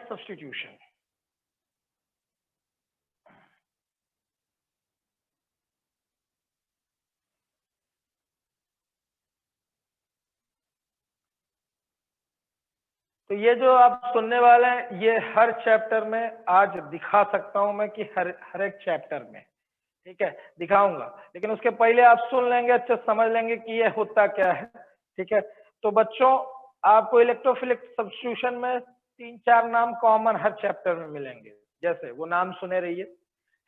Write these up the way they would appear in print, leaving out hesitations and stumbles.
Substitution. तो ये जो आप सुनने वाले हैं ये हर चैप्टर में आज दिखा सकता हूं मैं कि हर एक चैप्टर में, ठीक है, दिखाऊंगा। लेकिन उसके पहले आप सुन लेंगे, अच्छे समझ लेंगे कि ये होता क्या है, ठीक है। तो बच्चों आपको इलेक्ट्रोफिलिक सब्स्टिट्यूशन में 3-4 नाम कॉमन हर चैप्टर में मिलेंगे। जैसे वो नाम सुने रहिए,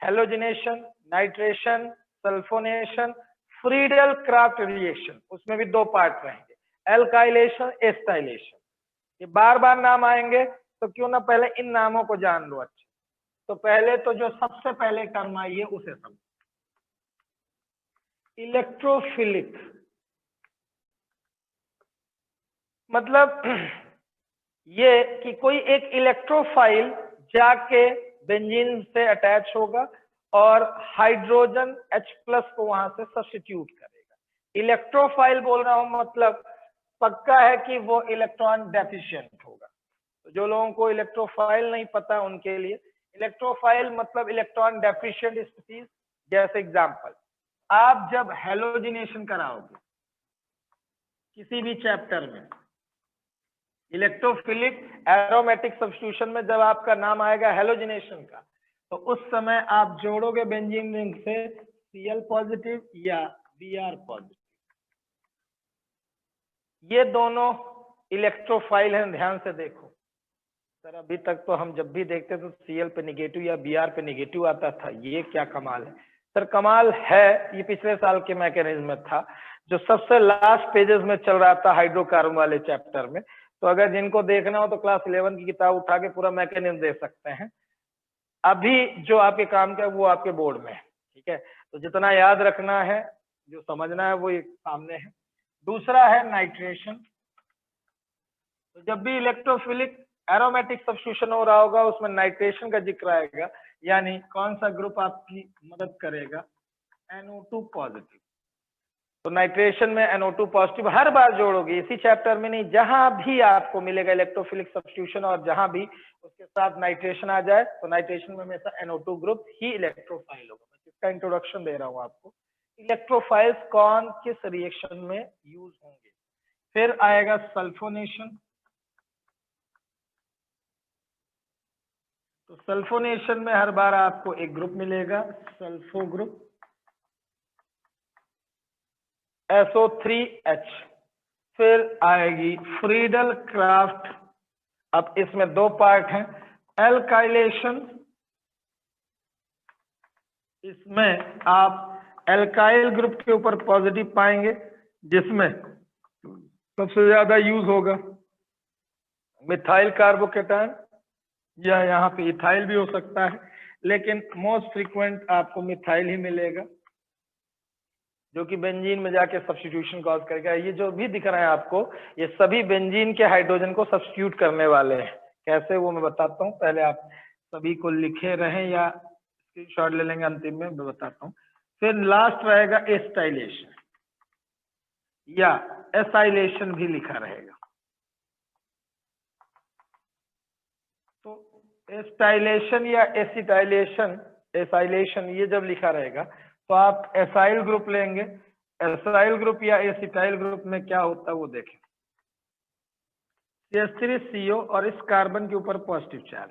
halogenation, nitration, sulphonation, Friedel craft reaction, उसमें भी 2 पार्ट रहेंगे, एल्काइलेशन, एस्टाइलेशन। ये बार बार नाम आएंगे तो क्यों ना पहले इन नामों को जान लो अच्छे। तो पहले तो जो सबसे पहले टर्म आई है उसे समझो, इलेक्ट्रोफिलिक मतलब ये कि कोई एक इलेक्ट्रोफाइल जाके बेंजीन से अटैच होगा और हाइड्रोजन H+ को वहां से सब्स्टिट्यूट करेगा। इलेक्ट्रोफाइल बोल रहा हूं मतलब पक्का है कि वो इलेक्ट्रॉन डेफिशिएंट होगा। तो जो लोगों को इलेक्ट्रोफाइल नहीं पता उनके लिए, इलेक्ट्रोफाइल मतलब इलेक्ट्रॉन डेफिशिएंट स्पीसीज। जैसे एग्जांपल, आप जब हेलोजिनेशन कराओगे किसी भी चैप्टर में, इलेक्ट्रोफिलिक एरोमेटिक सब्स्टिट्यूशन में जब आपका नाम आएगा हेलोजिनेशन का, तो उस समय आप जोड़ोगे बेंजीन रिंग से Cl पॉजिटिव या Br पॉजिटिव। ये दोनों इलेक्ट्रोफाइल हैं, ध्यान से देखो सर। अभी तक तो हम जब भी देखते तो Cl पे निगेटिव या Br पे निगेटिव आता था, ये क्या कमाल है सर? कमाल है, ये पिछले साल के मैकेनिज्म में था जो सबसे लास्ट पेजेस में चल रहा था हाइड्रोकार्बन वाले चैप्टर में। तो अगर जिनको देखना हो तो क्लास 11 की किताब उठा के पूरा मैकेनिज्म देख सकते हैं। अभी जो आपके काम का वो आपके बोर्ड में है, ठीक है। तो जितना याद रखना है, जो समझना है वो सामने है। दूसरा है नाइट्रेशन। तो जब भी इलेक्ट्रोफिलिक एरोमेटिक सब्स्टिट्यूशन हो रहा होगा उसमें नाइट्रेशन का जिक्र आएगा, यानी कौन सा ग्रुप आपकी मदद करेगा? NO2 positive. तो नाइट्रेशन में NO2 पॉजिटिव हर बार जोड़ोगे, इसी चैप्टर में नहीं, जहां भी आपको मिलेगा इलेक्ट्रोफिलिक सब्स्टिट्यूशन और जहां भी उसके साथ नाइट्रेशन आ जाए तो नाइट्रेशन में हमेशा NO2 ग्रुप ही इलेक्ट्रोफाइल होगा। मैं इसका इंट्रोडक्शन दे रहा हूं आपको, इलेक्ट्रोफाइल्स कौन किस रिएक्शन में यूज होंगे। फिर आएगा सल्फोनेशन। तो सल्फोनेशन में हर बार आपको एक ग्रुप मिलेगा, सल्फो ग्रुप, SO3H। फिर आएगी फ्रीडल क्राफ्ट। अब इसमें 2 पार्ट हैं, एल्काइलेशन, इसमें आप एल्काइल ग्रुप के ऊपर पॉजिटिव पाएंगे जिसमें सबसे ज्यादा यूज होगा मिथाइल कार्बोकेटायन, या यहाँ पे इथाइल भी हो सकता है, लेकिन मोस्ट फ्रीक्वेंट आपको मिथाइल ही मिलेगा जो कि बेंजीन में जाके सब्स्टिट्यूशन कॉज करेगा। ये जो भी दिख रहा है आपको, ये सभी बेंजीन के हाइड्रोजन को सब्स्टिट्यूट करने वाले हैं। कैसे वो मैं बताता हूँ, पहले आप सभी को लिखे रहें या स्क्रीनशॉट ले लेंगे, अंतिम में मैं बताता हूँ। फिर लास्ट रहेगा एस्टाइलेशन या एसाइलेशन भी लिखा रहेगा। तो एस्टाइलेशन या एसिटाइलेशन, एसाइलेशन ये जब लिखा रहेगा तो आप एसाइल ग्रुप लेंगे। एसाइल ग्रुप या एसिटाइल ग्रुप में क्या होता है वो देखें, CH3CO और इस कार्बन के ऊपर पॉजिटिव चार्ज,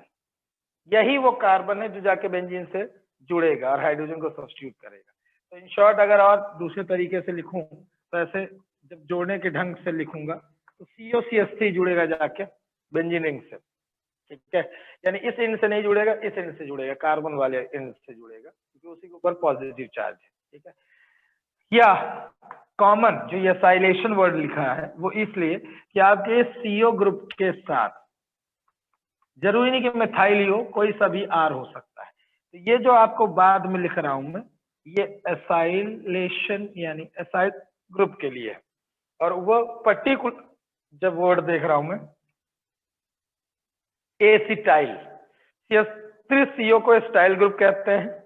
यही वो कार्बन है जो जाके बेंजीन से जुड़ेगा और हाइड्रोजन को सब्स्टिट्यूट करेगा। तो इन शॉर्ट अगर और दूसरे तरीके से लिखूं तो ऐसे जब जोड़ने के ढंग से लिखूंगा तो COCH3 जुड़ेगा जाके बेंजीन रिंग से, ठीक है। यानी इस एंड से नहीं जुड़ेगा, इस एंड से जुड़ेगा, कार्बन वाले एंड से जुड़ेगा क्योंकि उसी के ऊपर पॉजिटिव चार्ज है, ठीक है। या कॉमन जो ये एसाइलेशन वर्ड लिखा है वो इसलिए कि आपके CO ग्रुप के साथ जरूरी नहीं कि मिथाइल ही हो, कोई सा भी R हो सकता है। तो ये जो आपको बाद में लिख रहा हूं मैं, ये एसाइलेशन यानी एसाइल ग्रुप के लिए है। और वो पर्टिकुलर जब वर्ड देख रहा हूं मैं, एसिटाइल, CO को एसिटाइल ग्रुप कहते हैं।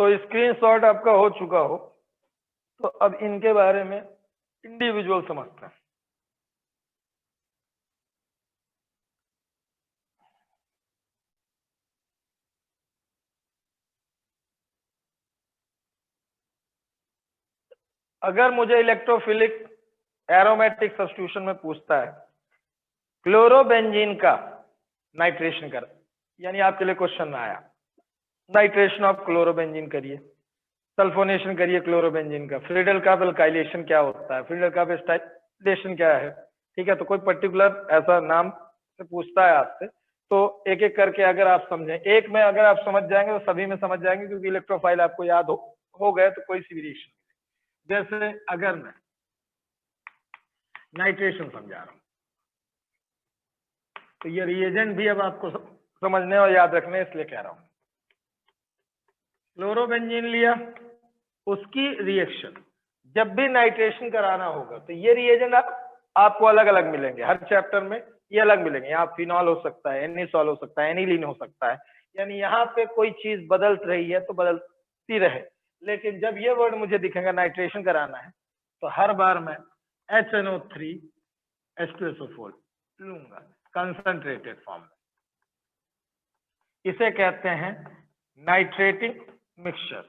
तो स्क्रीनशॉट आपका हो चुका हो तो अब इनके बारे में इंडिविजुअल समझते हैं। अगर मुझे इलेक्ट्रोफिलिक एरोमेटिक सब्स्टिट्यूशन में पूछता है क्लोरोबेंजीन का नाइट्रेशन कर, यानी आपके लिए क्वेश्चन आया नाइट्रेशन ऑफ क्लोरोबेंजीन करिए, सल्फोनेशन करिए क्लोरोबेंजीन का, फ्रीडल का अल्काइलेशन क्या होता है, फ्रीडल का स्टाइलेशन क्या है, ठीक है। तो कोई पर्टिकुलर ऐसा नाम से पूछता है आपसे तो एक एक करके अगर आप समझें, एक में अगर आप समझ जाएंगे तो सभी में समझ जाएंगे, क्योंकि इलेक्ट्रोफाइल आपको याद हो गए तो कोई सी भी रिएक्शन। जैसे अगर मैं नाइट्रेशन समझा रहा हूं तो ये रिएजेंट भी अब आपको समझने और याद रखने इसलिए कह रहा हूं। क्लोरोबेंजीन लिया, उसकी रिएक्शन जब भी नाइट्रेशन कराना होगा तो ये रिएजेंट आपको अलग अलग मिलेंगे, हर चैप्टर में ये अलग मिलेंगे। यहाँ फिनॉल हो सकता है, एनिसॉल हो सकता है, एनिलीन हो सकता है, यानी यहाँ पे कोई चीज बदल रही है तो बदलती रहे, लेकिन जब ये वर्ड मुझे दिखेगा नाइट्रेशन कराना है तो हर बार मैं HNO3 H2SO4 लूंगा कंसंट्रेटेड फॉर्म में। इसे कहते हैं नाइट्रेटिंग मिक्सचर।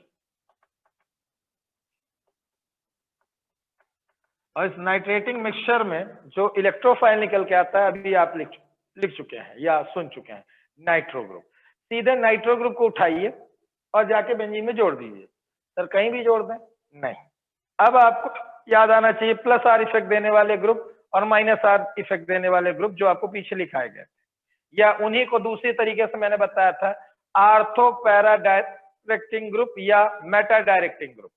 और इस नाइट्रेटिंग मिक्सचर में जो इलेक्ट्रोफाइल निकल के आता है अभी आप लिख चुके हैं या सुन चुके हैं, नाइट्रो ग्रुप। सीधे नाइट्रो ग्रुप को उठाइए और जाके बेंजीन में जोड़ दीजिए। सर कहीं भी जोड़ दें? नहीं। अब आपको याद आना चाहिए प्लस आर इफेक्ट देने वाले ग्रुप और माइनस आर इफेक्ट देने वाले ग्रुप जो आपको पीछे लिखाए गए, या उन्हीं को दूसरी तरीके से मैंने बताया था आर्थो पैरा डायरेक्टिंग ग्रुप या मेटा डायरेक्टिंग ग्रुप।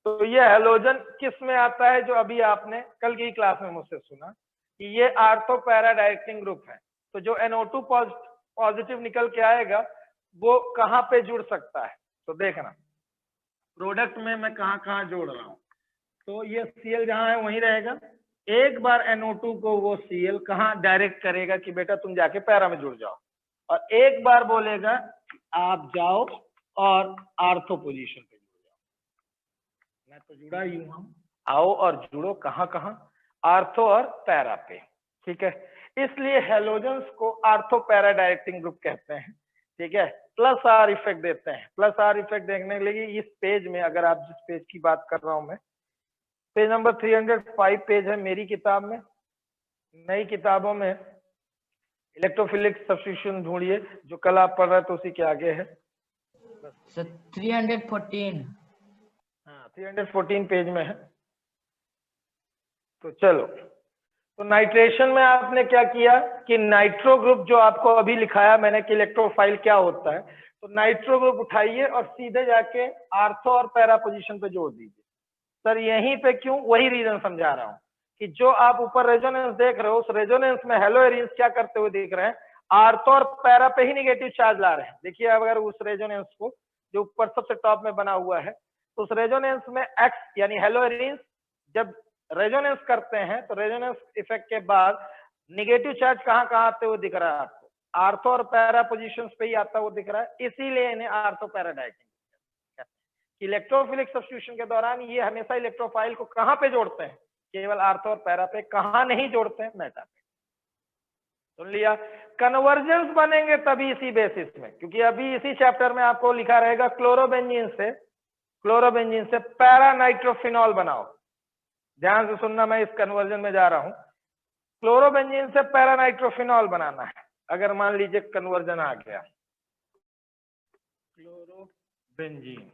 तो ये हेलोजन किस में आता है जो अभी आपने कल की क्लास में मुझसे सुना कि ये आर्थो पैरा डायरेक्टिंग ग्रुप है। तो जो NO2 पॉजिटिव निकल के आएगा वो कहाँ पे जुड़ सकता है, तो देखना प्रोडक्ट में मैं कहाँ कहाँ जोड़ रहा हूं। तो ये Cl जहां है वहीं रहेगा। एक बार NO2 को वो Cl कहाँ डायरेक्ट करेगा कि बेटा तुम जाके पैरा में जुड़ जाओ, और एक बार बोलेगा आप जाओ और आर्थो पोजीशन पे जुड़ जाओ। मैं तो जुड़ा ही हूं, हम आओ और जुड़ो कहाँ कहाँ, आर्थो और पैरा पे, ठीक है। इसलिए हेलोजेंस को आर्थो पैरा डायरेक्टिंग ग्रुप कहते हैं, ठीक है। प्लस आर इफेक्ट देते हैं। प्लस आर इफेक्ट देखने के लिए इस पेज में, अगर आप जिस पेज की बात कर रहा हूं मैं, पेज नंबर 305 पेज है मेरी किताब में। नई किताबों में इलेक्ट्रोफिलिक सब्स्टिट्यूशन ढूंढिए, जो कल आप पढ़ रहे थे उसी के आगे है। 314। हाँ 314 पेज में है। तो चलो, तो नाइट्रेशन में आपने क्या किया कि नाइट्रो ग्रुप जो आपको अभी लिखाया मैंने कि इलेक्ट्रोफाइल क्या होता है, तो नाइट्रो ग्रुप उठाइए और सीधे जाके आर्थो और पैरा पोजीशन पे जोड़ दीजिए। सर यहीं पे क्यों? वही रीजन समझा रहा हूं कि जो आप ऊपर रेजोनेंस देख रहे हो उस रेजोनेंस में हेलो एरिन्स क्या करते हुए दिख रहे हैं, आर्थो और पैरा पे ही निगेटिव चार्ज ला रहे हैं। देखिए अगर उस रेजोनेंस को जो ऊपर सबसे टॉप में बना हुआ है, तो उस रेजोनेंस में एक्स यानी हेलो एरिन्स जब रेजोनेंस करते हैं तो रेजोनेंस इफेक्ट के बाद निगेटिव चार्ज कहाँ कहाँ आते हुए दिख रहा है आपको, आर्थो और पैरा पोजीशंस पे ही आता हुआ दिख रहा है। इसीलिए इन्हें ortho para directing. Electrophilic substitution के दौरान ये हमेशा इलेक्ट्रोफाइल को कहां पे जोड़ते हैं, केवल आर्थो और पैरा पे, कहां नहीं जोड़ते हैं, मेटा पे। सुन लिया? कन्वर्जेंस बनेंगे तभी इसी बेसिस में, क्योंकि अभी इसी चैप्टर में आपको लिखा रहेगा क्लोरोबेंजीन से पैरा नाइट्रोफिनॉल बनाओ। ध्यान से सुनना, मैं इस कन्वर्जन में जा रहा हूं। क्लोरोबेंजीन से पैरा नाइट्रोफिनॉल बनाना है। अगर मान लीजिए कन्वर्जन आ गया क्लोरोबेंजीन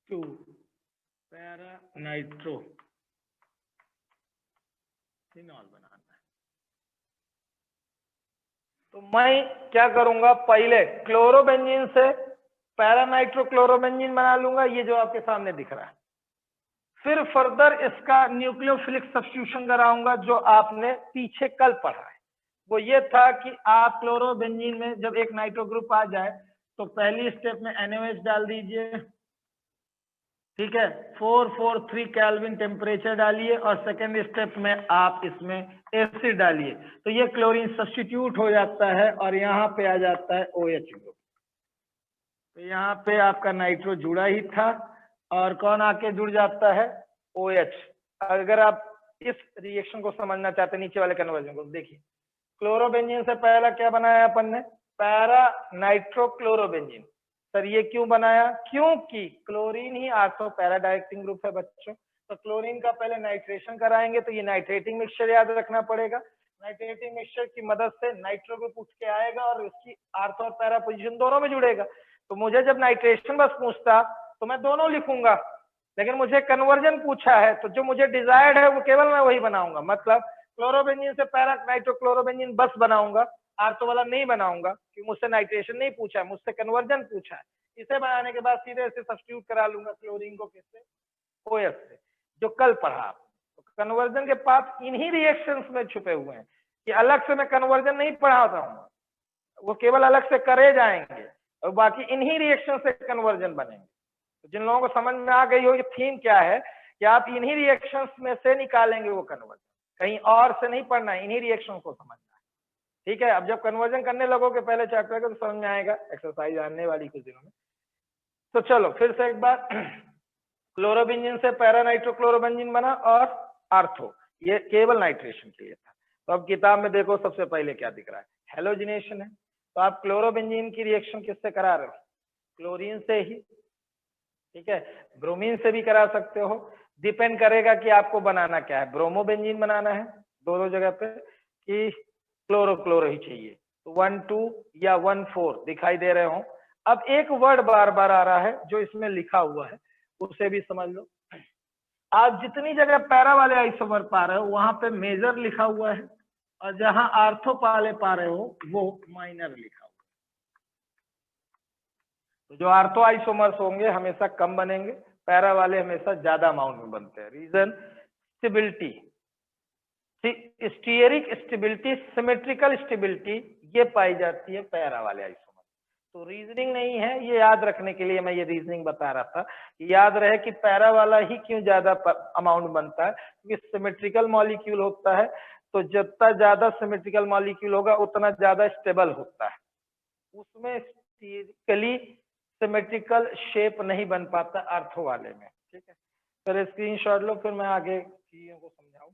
टू पैरा नाइट्रोफिनॉल बनाना है, तो मैं क्या करूंगा, पहले क्लोरोबेंजीन से पैरा नाइट्रोक्लोरोबेंजीन बना लूंगा, ये जो आपके सामने दिख रहा है। फिर फर्दर इसका न्यूक्लियोफिलिक सब्स्टिट्यूशन कराऊंगा जो आपने पीछे कल पढ़ा है। वो ये था कि आप क्लोरोबेंजीन में जब एक नाइट्रो ग्रुप आ जाए तो पहली स्टेप में NaOH डाल दीजिए, ठीक है, 443 केल्विन टेम्परेचर डालिए, और सेकेंड स्टेप में आप इसमें एसिड डालिए, तो ये क्लोरीन सब्स्टिट्यूट हो जाता है और यहाँ पे आ जाता है OH ग्रुप। तो यहाँ पे आपका नाइट्रो जुड़ा ही था और कौन आके जुड़ जाता है, OH। अगर आप इस रिएक्शन को समझना चाहते हैं, नीचे वाले कन्वर्जन को देखिए, क्लोरोबेंजीन से पहला क्या बनाया अपन ने, पैरा नाइट्रोक्लोरोबेंजीन। सर ये क्यों बनाया, क्योंकि क्लोरीन ही आर्थो पैरा डायरेक्टिंग ग्रुप है बच्चों। तो क्लोरीन का पहले नाइट्रेशन कराएंगे तो ये नाइट्रेटिंग मिक्सचर याद रखना पड़ेगा। नाइट्रेटिंग मिक्सचर की मदद से नाइट्रो ग्रुप उठ के आएगा और इसकी आर्थो और पैरा पोजीशन दोनों में जुड़ेगा। तो मुझे जब नाइट्रेशन बस पूछता तो मैं दोनों लिखूंगा, लेकिन मुझे कन्वर्जन पूछा है तो जो मुझे डिजायर्ड है वो केवल मैं वही बनाऊंगा। मतलब क्लोरोबेंजीन से पैरा नाइट्रोक्लोरोबेंजीन बस बनाऊंगा, आर्थो वाला नहीं बनाऊंगा, क्योंकि मुझसे नाइट्रेशन नहीं पूछा है, मुझसे कन्वर्जन पूछा है। इसे बनाने के बाद सीधे से सब्स्टिट्यूट करा लूंगा क्लोरीन को किससे, OH से, जो कल पढ़ा। तो कन्वर्जन के पाथ इन्हीं रिएक्शंस में छुपे हुए हैं कि अलग से मैं कन्वर्जन नहीं पढ़ाता हूँ, वो केवल अलग से करे जाएंगे और बाकी इन्हीं रिएक्शन से कन्वर्जन बनेंगे। तो जिन लोगों को समझ में आ गई हो ये थीम क्या है कि आप इन्हीं रिएक्शंस में से निकालेंगे वो कन्वर्जन, कहीं और से नहीं पढ़ना है, इन्हीं रिएक्शन को समझना है। ठीक है, अब जब कन्वर्जन करने लगोगे पहले चैप्टर का तो समझ में आएगा, एक्सरसाइज आने वाली कुछ दिनों में। तो चलो फिर से एक बार, क्लोरोबेंजीन से पैरा नाइट्रोक्लोरोबेंजीन बना और आर्थो, ये केवल नाइट्रेशन के लिए था। तो अब किताब में देखो सबसे पहले क्या दिख रहा है, हेलोजिनेशन है। तो आप क्लोरोबेंजीन की रिएक्शन किससे करा रहे हो, क्लोरीन से ही। ठीक है, ब्रोमीन से भी करा सकते हो, डिपेंड करेगा कि आपको बनाना क्या है, ब्रोमोबेंजीन बनाना है दोनों जगह पे कि क्लोरो क्लोरो ही चाहिए। तो 1,2 या 1,4 दिखाई दे रहे हो। अब एक वर्ड बार बार आ रहा है जो इसमें लिखा हुआ है, उसे भी समझ लो। आप जितनी जगह पैरा वाले आइसोमर पा रहे हो वहां पे मेजर लिखा हुआ है, और जहां आर्थो वाले पा रहे हो वो माइनर लिखा हुआ है। तो जो आर्थो आइसोमर्स होंगे हमेशा कम बनेंगे, पैरा वाले हमेशा ज्यादा अमाउंट में बनते हैं। Reason, stability, steric stability, symmetrical stability ये पाई जाती है पैरा वाले आइसोमर। तो रीजनिंग नहीं है, ये याद रखने के लिए मैं ये रीजनिंग बता रहा था, याद रहे कि पैरा वाला ही क्यों ज्यादा अमाउंट बनता है, क्योंकि सिमेट्रिकल मॉलिक्यूल होता है। तो जितना ज्यादा सिमेट्रिकल मॉलिक्यूल होगा उतना ज्यादा स्टेबल होता है, उसमें स्टीरिकली सिमेट्रिकल शेप नहीं बन पाता आर्थो वाले में। ठीक है, फिर स्क्रीनशॉट लो, फिर मैं आगे चीजों को समझाऊं।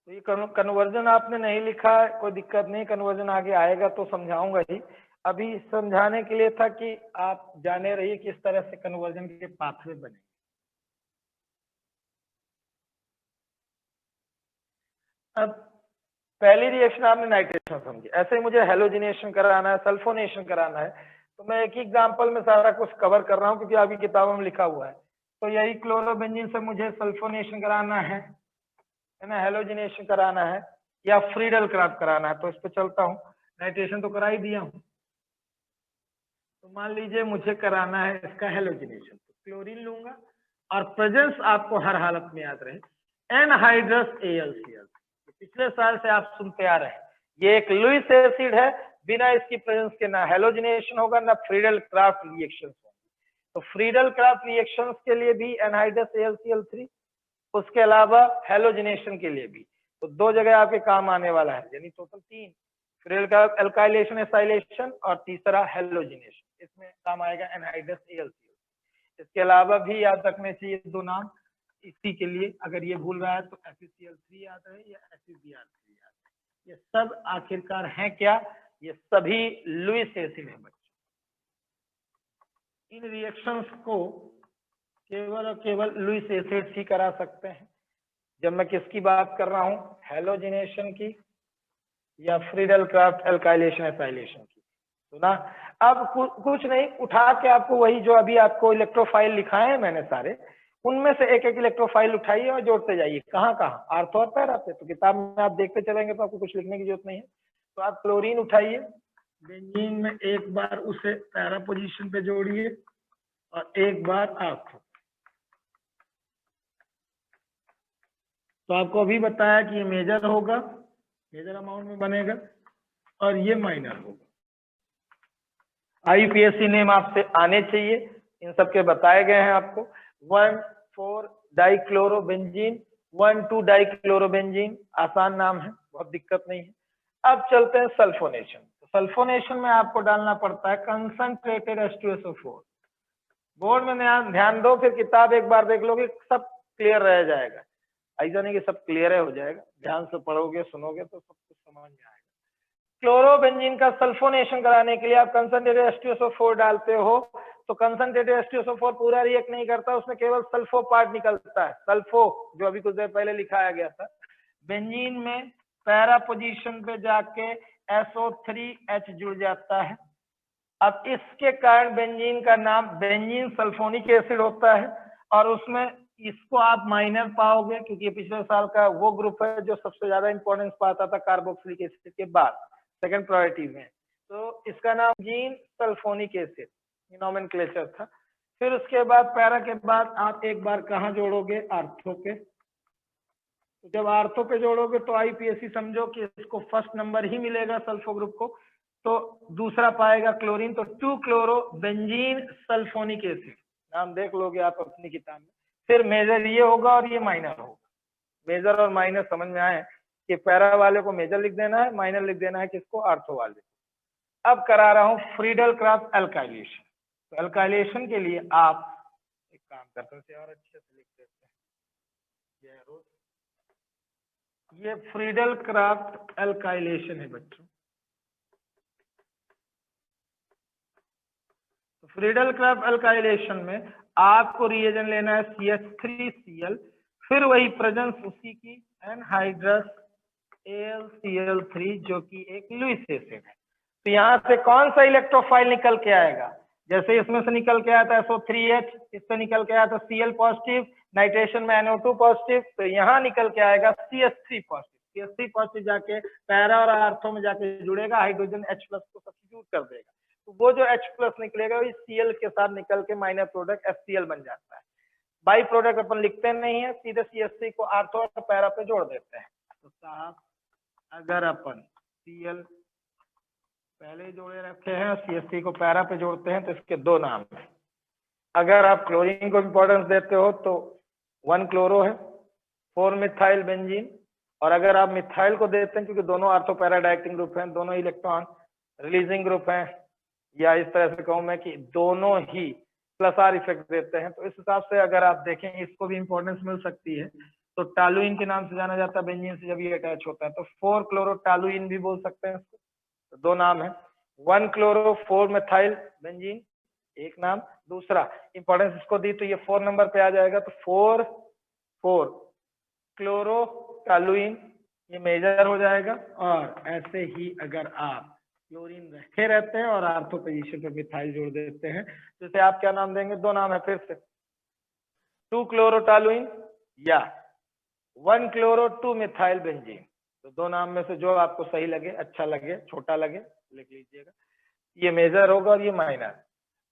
तो ये कन्वर्जन आपने नहीं लिखा है, कोई दिक्कत नहीं, कन्वर्जन आगे आएगा तो समझाऊंगा ही। अभी समझाने के लिए था कि आप जाने रहिए किस तरह से कन्वर्जन के पाथवे बने। अब पहली रिएक्शन आपने नाइट्रेशन समझी, ऐसे ही मुझे हेलोजिनेशन कराना है, सल्फोनेशन कराना है, तो मैं एक ही एग्जाम्पल में सारा कुछ कवर कर रहा हूँ क्योंकि आपकी किताबों में लिखा हुआ है। तो यही क्लोरोबेंजीन से मुझे सल्फोनेशन कराना है ना, हेलोजिनेशन कराना है या फ्रीडल क्राफ्ट कराना है। तो इस पे चलता हूँ, नाइट्रेशन तो करा ही दिया हूँ। तो मान लीजिए मुझे कराना है इसका हेलोजिनेशन, तो क्लोरीन लूंगा और प्रेजेंस आपको हर हालत में याद रहे, एनहाइड्रस AlCl। पिछले साल से आप सुनते आ रहे हैं, ये एक लुईस एसिड है, बिना इसकी प्रेजेंस के ना हेलोजिनेशन होगा ना फ्रीडल क्राफ्ट रिएक्शंस होंगे। तो फ्रीडल क्राफ्ट रिएक्शंस के लिए भी एनहाइड्रस AlCl3, उसके अलावा हेलोजिनेशन के लिए भी। तो दो जगह आपके काम आने वाला है, यानी total 3, Friedel craft alkylation acylation और तीसरा हेलोजिनेशन, इसमें काम आएगा एनहाइड्रस AlCl। इसके अलावा भी याद रखने चाहिए दो नाम इसी के लिए, अगर ये भूल रहा है तो FeCl3 याद रहे या FeBr3 याद रहे। ये सब आखिरकार हैं क्या, ये सभी लुईस एसिड है बच्चों। इन रिएक्शंस को केवल और केवल लुईस एसिड ही करा सकते हैं। जब मैं किसकी बात कर रहा हूँ, हेलोजिनेशन की या फ्रीडल क्राफ्ट एल्काइलेशन एसाइलेशन की। तो ना अब कुछ नहीं, उठा के आपको वही जो अभी आपको इलेक्ट्रोफाइल लिखाए हैं मैंने सारे, उनमें से एक एक इलेक्ट्रोफाइल उठाइए और जोड़ते जाइए। कहाँ कहाँ, आर्थो और पैरा पे। तो किताब में आप देखते चलेंगे तो आपको कुछ लिखने की जरूरत नहीं है। तो आप क्लोरीन उठाइए, बेंजीन में एक बार उसे पैरा पोजीशन पे जोड़िए और एक बार आर्थो। तो आपको अभी बताया कि ये मेजर होगा, मेजर अमाउंट में बनेगा, और ये माइनर होगा। IUPAC नेम आपसे आने चाहिए, इन सब के बताए गए हैं आपको। 1,4 डाइक्लोरोबेंजीन 1,2 डाइक्लोरोबेंजीन, आसान नाम है, बहुत दिक्कत नहीं है। अब चलते हैं सल्फोनेशन। तो सल्फोनेशन में आपको डालना पड़ता है कंसंट्रेटेड H2SO4। बोर्ड में ध्यान दो, फिर किताब एक बार देख लोगे सब क्लियर रह जाएगा। ऐसा नहीं कि सब क्लियर हो जाएगा, ध्यान से पढ़ोगे सुनोगे तो सब कुछ समझ में आएगा। क्लोरोबेंजीन का सल्फोनेशन कराने के लिए आप कंसंट्रेटेड H2SO4 डालते हो, तो कंसंट्रेटेड H2SO4 पूरा रिएक्ट नहीं करता, उसमें केवल सल्फो पार्ट निकलता है। सल्फो जो अभी कुछ देर पहले लिखाया गया था, बेंजीन में पैरा पोजीशन पे जाके SO3H जुड़ जाता है। अब इसके कारण बेंजीन का नाम बेंजीन सल्फोनिक एसिड होता है, और उसमें इसको आप माइनर पाओगे क्योंकि पिछले साल का वो ग्रुप है जो सबसे ज्यादा इंपॉर्टेंस पाता था कार्बोक्सिलिक एसिड के बाद, सेकंड प्रायोरिटी में। तो इसका नाम बेंजीन सल्फोनिक एसिड नोमेनक्लेचर था। फिर उसके बाद पैरा के बाद आप एक बार कहाँ जोड़ोगे, आर्थो पे। तो जब आर्थो पे जोड़ोगे तो आईपीएससी समझो कि इसको फर्स्ट नंबर ही मिलेगा सल्फो ग्रुप को, तो दूसरा पाएगा क्लोरीन, तो 2 क्लोरो बेंजीन सल्फोनिक एसिड, नाम देख लोगे आप अपनी किताब में। फिर मेजर ये होगा और ये माइनर होगा। मेजर और माइनर समझ में आए कि पैरा वाले को मेजर लिख देना है, माइनर लिख देना है किसको, आर्थो वाले को। अब करा रहा हूं फ्रीडल क्राफ्ट एल्काइलेशन। तो एल्काइलेशन के लिए आप एक काम करते हैं और अच्छे से लिख देते हैं, ये फ्रीडल क्राफ्ट एल्काइलेशन है बच्चों। तो फ्रीडल क्राफ्ट एल्काइलेशन में आपको रिएजेंट लेना है CH3Cl, फिर वही प्रेजेंस उसी की एनहाइड्रस AlCl3 जो कि एक लुईस एसिड है। तो यहाँ से कौन सा इलेक्ट्रोफाइल निकल के आएगा, जैसे इसमें से निकल के आया था SO3H, इससे निकल के आया था Cl पॉजिटिव, नाइट्रेशन में NO2 पॉजिटिव, तो यहाँ निकल के आएगा CH3 पॉजिटिव। CH3 पॉजिटिव जाके पैरा और आर्थो में जाके जुड़ेगा, हाइड्रोजन H+ को सब्स्टिट्यूट कर देगा, तो वो जो H+ निकलेगा वो Cl के साथ निकल के माइनर प्रोडक्ट FCl बन जाता है। बाई प्रोडक्ट अपन लिखते नहीं है, सीधे CH3 को आर्थो और पैरा पे जोड़ देते हैं। तो साहब अगर अपन Cl पहले जोड़े रखे हैं और CH3 को पैरा पे जोड़ते हैं तो इसके दो नाम हैं। अगर आप क्लोरीन को इंपॉर्टेंस देते हो तो 1 क्लोरो है, 4 मिथाइल बेंजीन, और अगर आप मिथाइल को देते हैं क्योंकि दोनों आर्थो पैरा डायरेक्टिंग ग्रुप हैं, दोनों इलेक्ट्रॉन रिलीजिंग ग्रुप हैं, या इस तरह से कहूं मैं कि दोनों ही +R इफेक्ट देते हैं, तो इस हिसाब से अगर आप देखें इसको भी इंपॉर्टेंस मिल सकती है। तो टालुइन के नाम से जाना जाता है बेंजीन से जब ये अटैच होता है, तो 4 क्लोरो टालुइन भी बोल सकते हैं इसको। तो दो नाम है, 1 क्लोरो 4 मिथाइल बेंजीन एक नाम, दूसरा इंपॉर्टेंस इसको दी तो ये 4 नंबर पे आ जाएगा, तो 4 क्लोरो टालुइन ये मेजर हो जाएगा। और ऐसे ही अगर आप क्लोरीन रखे रहते हैं और आर्थो पोजीशन पे मिथाइल जोड़ देते हैं, जैसे आप क्या नाम देंगे, दो नाम है फिर से, 2 क्लोरो टालुइन या 1 क्लोरो 2 मिथाइल बेंजीन। तो दो नाम में से जो आपको सही लगे, अच्छा लगे, छोटा लगे, लिख लीजिएगा। ये मेजर होगा और ये माइनर।